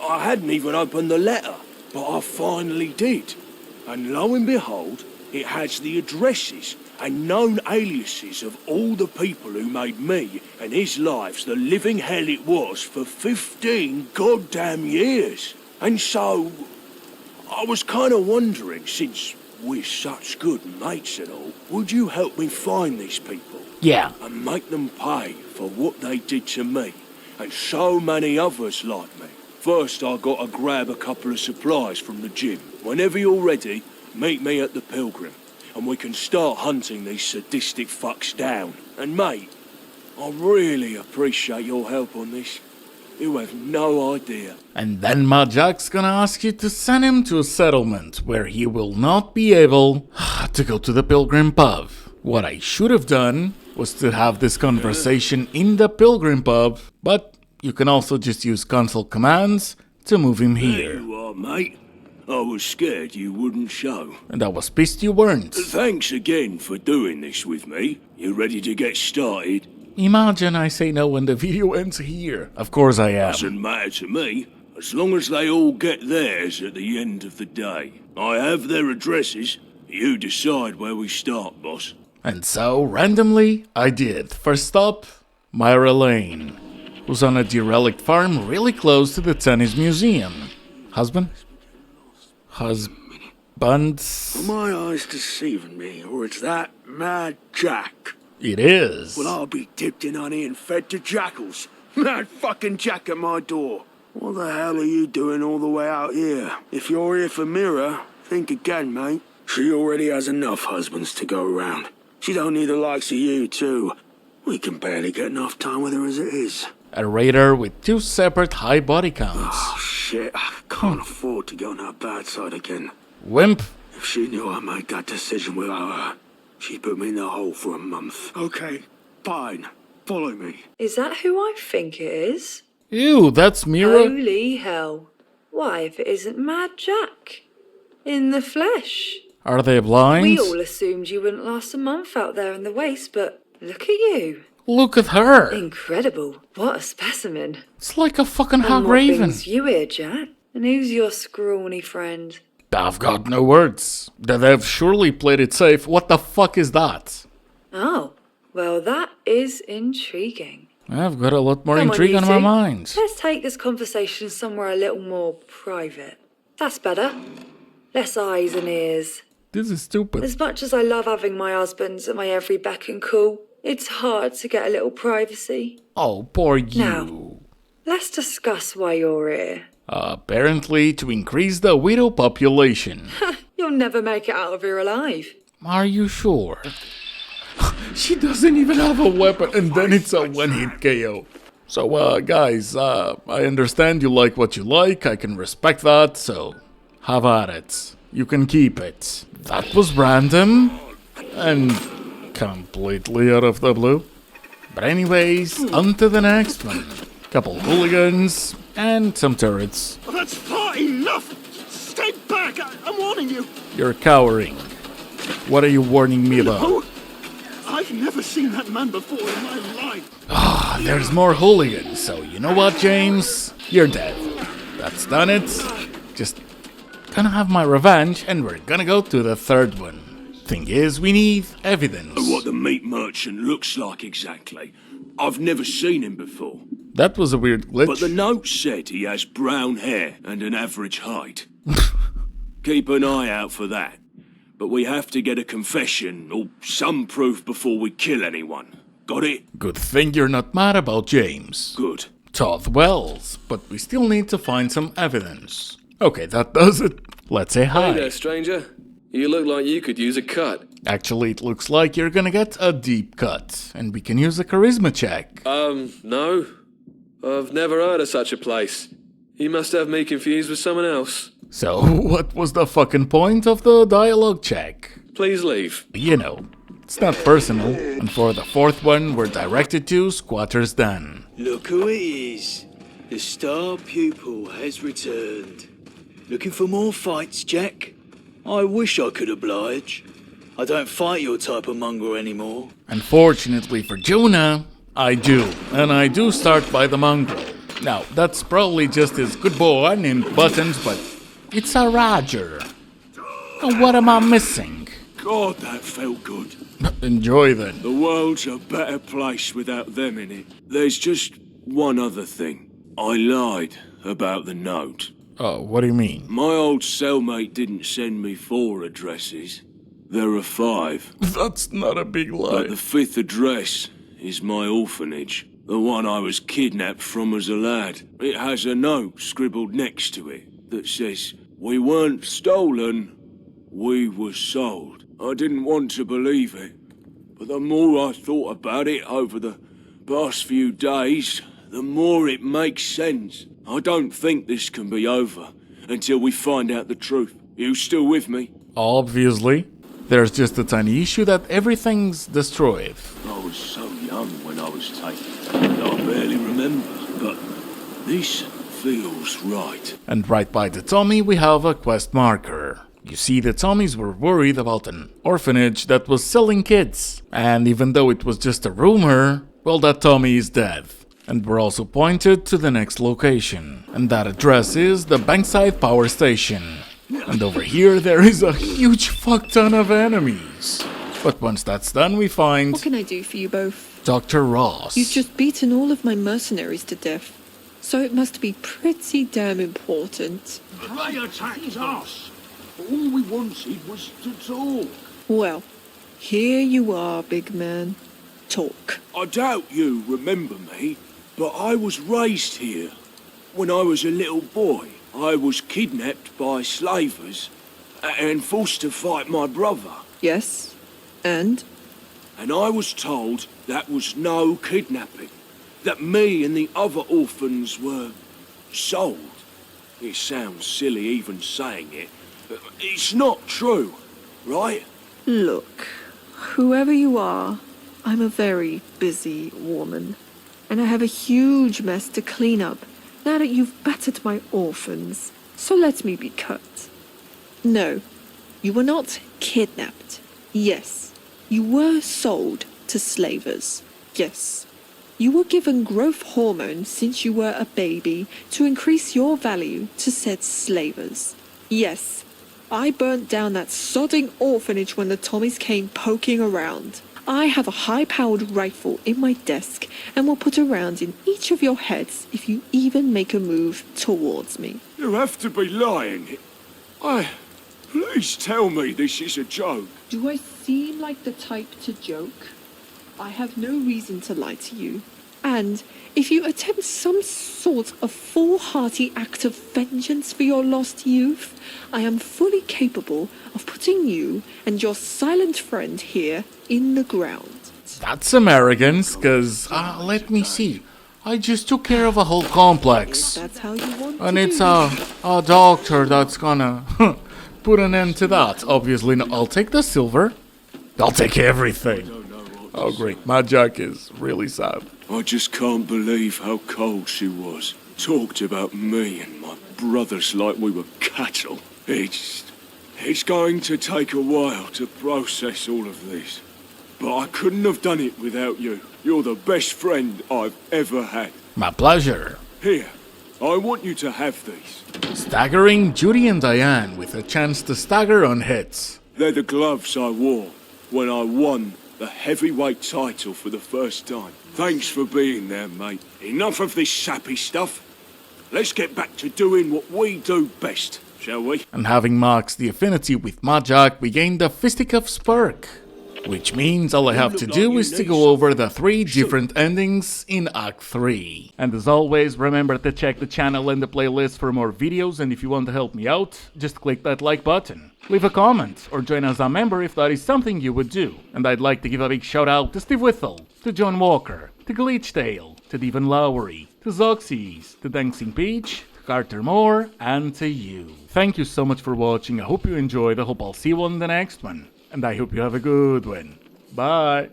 I hadn't even opened the letter, but I finally did. And lo and behold, it has the addresses and known aliases of all the people who made me and his lives the living hell it was for 15 goddamn years. And so, I was kind of wondering, since we're such good mates and all, would you help me find these people? Yeah. And make them pay for what they did to me, and so many others like me. First, I got to grab a couple of supplies from the gym. Whenever you're ready, meet me at the Pilgrim, and we can start hunting these sadistic fucks down. And mate, I really appreciate your help on this. You have no idea. And then Majak's gonna ask you to send him to a settlement where he will not be able to go to the Pilgrim pub. What I should have done was to have this conversation in the Pilgrim pub, but you can also just use console commands to move him here. There you are, mate. I was scared you wouldn't show. And I was pissed you weren't. Thanks again for doing this with me. You ready to get started? Imagine I say no when the video ends here. Of course I am. Doesn't matter to me, as long as they all get theirs at the end of the day. I have their addresses. You decide where we start, boss. And so, randomly, I did. First stop, Myra Lane, who's on a derelict farm really close to the tennis museum. Husband? Husbands? Are my eyes deceiving me, or it's that mad Jack? It is. Well, I'll be dipped in honey and fed to jackals. Mad fucking Jack at my door. What the hell are you doing all the way out here? If you're here for Mira, think again, mate. She already has enough husbands to go around. She don't need the likes of you, too. We can barely get enough time with her as it is. A raider with 2 separate high body counts. Oh, shit. I can't afford to go on her bad side again. Wimp. If she knew I made that decision without her, she'd put me in the hole for a month. Okay, fine. Follow me. Is that who I think it is? Ew, that's Mira. Holy hell. Why, if it isn't Mad Jack? In the flesh. Are they blind? We all assumed you wouldn't last a month out there in the waste, but look at you. Look at her. Incredible. What a specimen. It's like a fucking hog And what raven. brings you here, Jack? And who's your scrawny friend? I've got no words. They've surely played it safe. What the fuck is that? Oh, well, that is intriguing. I've got a lot more Come intrigue you on my two. mind. Let's take this conversation somewhere a little more private. That's better. Less eyes and ears. This is stupid. As much as I love having my husbands at my every beck and call, it's hard to get a little privacy. Oh, poor you. Now, let's discuss why you're here. Apparently to increase the widow population. You'll never make it out of here alive. Are you sure? She doesn't even have a weapon, and then it's a one-hit KO. So, guys, I understand you like what you like. I can respect that, so have at it. You can keep it. That was random and completely out of the blue. But anyways, on to the next one. Couple hooligans and some turrets. That's far enough! Stay back! I'm warning you! You're cowering. What are you warning me about? No. I've never seen that man before in my life. There's more hooligans, so you know what, James? You're dead. that's done it. Just gonna have my revenge, and we're gonna go to the third one. Thing is, we need evidence. What the meat merchant looks like exactly. I've never seen him before. That was a weird glitch. But the note said he has brown hair and an average height. Keep an eye out for that. But we have to get a confession or some proof before we kill anyone. Got it? Good thing you're not mad about James. Good. Todd Wells, but we still need to find some evidence. Okay, that does it. Let's say hi. Hey there, stranger. You look like you could use a cut. Actually, it looks like you're gonna get a deep cut, and we can use a charisma check. No. I've never heard of such a place. You must have me confused with someone else. So, what was the fucking point of the dialogue check? Please leave. You know, it's not personal. And for the fourth one, we're directed to Squatter's Den. Look who it is. The star pupil has returned. Looking for more fights, Jack? I wish I could oblige. I don't fight your type of mongrel anymore. Unfortunately for Jonah, I do. And I do start by the mongrel. Now, that's probably just his good boy named Buttons, but it's a Roger. And what am I missing? God, that felt good. Enjoy then. The world's a better place without them in it. There's just one other thing. I lied about the note. Oh, what do you mean? My old cellmate didn't send me 4 addresses. There are 5. That's not a big lie. But the 5th address is my orphanage. The one I was kidnapped from as a lad. It has a note scribbled next to it that says, "We weren't stolen, we were sold." I didn't want to believe it, but the more I thought about it over the past few days, the more it makes sense. I don't think this can be over until we find out the truth. You still with me? Obviously. There's just a tiny issue that everything's destroyed. I was so young when I was taken. I barely remember, but this feels right. And right by the Tommy, we have a quest marker. You see, the Tommies were worried about an orphanage that was selling kids. And even though it was just a rumor, well, that Tommy is dead. And we're also pointed to the next location. And that address is the Bankside Power Station. And over here, there is a huge fuck ton of enemies. But once that's done, we find... What can I do for you both? Dr. Ross. You've just beaten all of my mercenaries to death. So it must be pretty damn important. They attacked us. All we wanted was to talk. Well, here you are, big man. Talk. I doubt you remember me, but I was raised here. When I was a little boy, I was kidnapped by slavers and forced to fight my brother. Yes, and? And I was told that was no kidnapping. That me and the other orphans were sold. It sounds silly even saying it. It's not true, right? Look, whoever you are, I'm a very busy woman. And I have a huge mess to clean up now that you've battered my orphans. So let me be cut. No, you were not kidnapped. Yes, you were sold to slavers. Yes. You were given growth hormones since you were a baby to increase your value to said slavers. Yes, I burnt down that sodding orphanage when the Tommies came poking around. I have a high-powered rifle in my desk and will put a round in each of your heads if you even make a move towards me. You have to be lying. Please tell me this is a joke. Do I seem like the type to joke? I have no reason to lie to you. And if you attempt some sort of foolhardy act of vengeance for your lost youth, I am fully capable of putting you and your silent friend here in the ground. That's some arrogance, cause, let me see. I just took care of a whole complex. That's how you want and to it's do a doctor that's gonna put an end to that. Obviously, no, I'll take the silver. I'll take everything. Oh great, my Jack is really sad. I just can't believe how cold she was. Talked about me and my brothers like we were cattle. It's going to take a while to process all of this. But I couldn't have done it without you. You're the best friend I've ever had. My pleasure. Here, I want you to have these. Staggering Judy and Diane with a chance to stagger on hits. They're the gloves I wore when I won the heavyweight title for the first time. Thanks for being there, mate. Enough of this sappy stuff. Let's get back to doing what we do best, shall we? And having marked the affinity with Majak, we gain the Fisticuffs perk. Which means all I have to do is to go over the 3 different endings in Act 3. And as always, remember to check the channel and the playlist for more videos, and if you want to help me out, just click that like button. Leave a comment, or join as a member if that is something you would do. And I'd like to give a big shout out to Steve Whittle, to John Walker, to Glitchtail, to Devon Lowry, to Zoxies, to Dancing Peach, to Carter Moore, and to you. Thank you so much for watching, I hope you enjoyed, I hope I'll see you on the next one. And I hope you have a good one. Bye!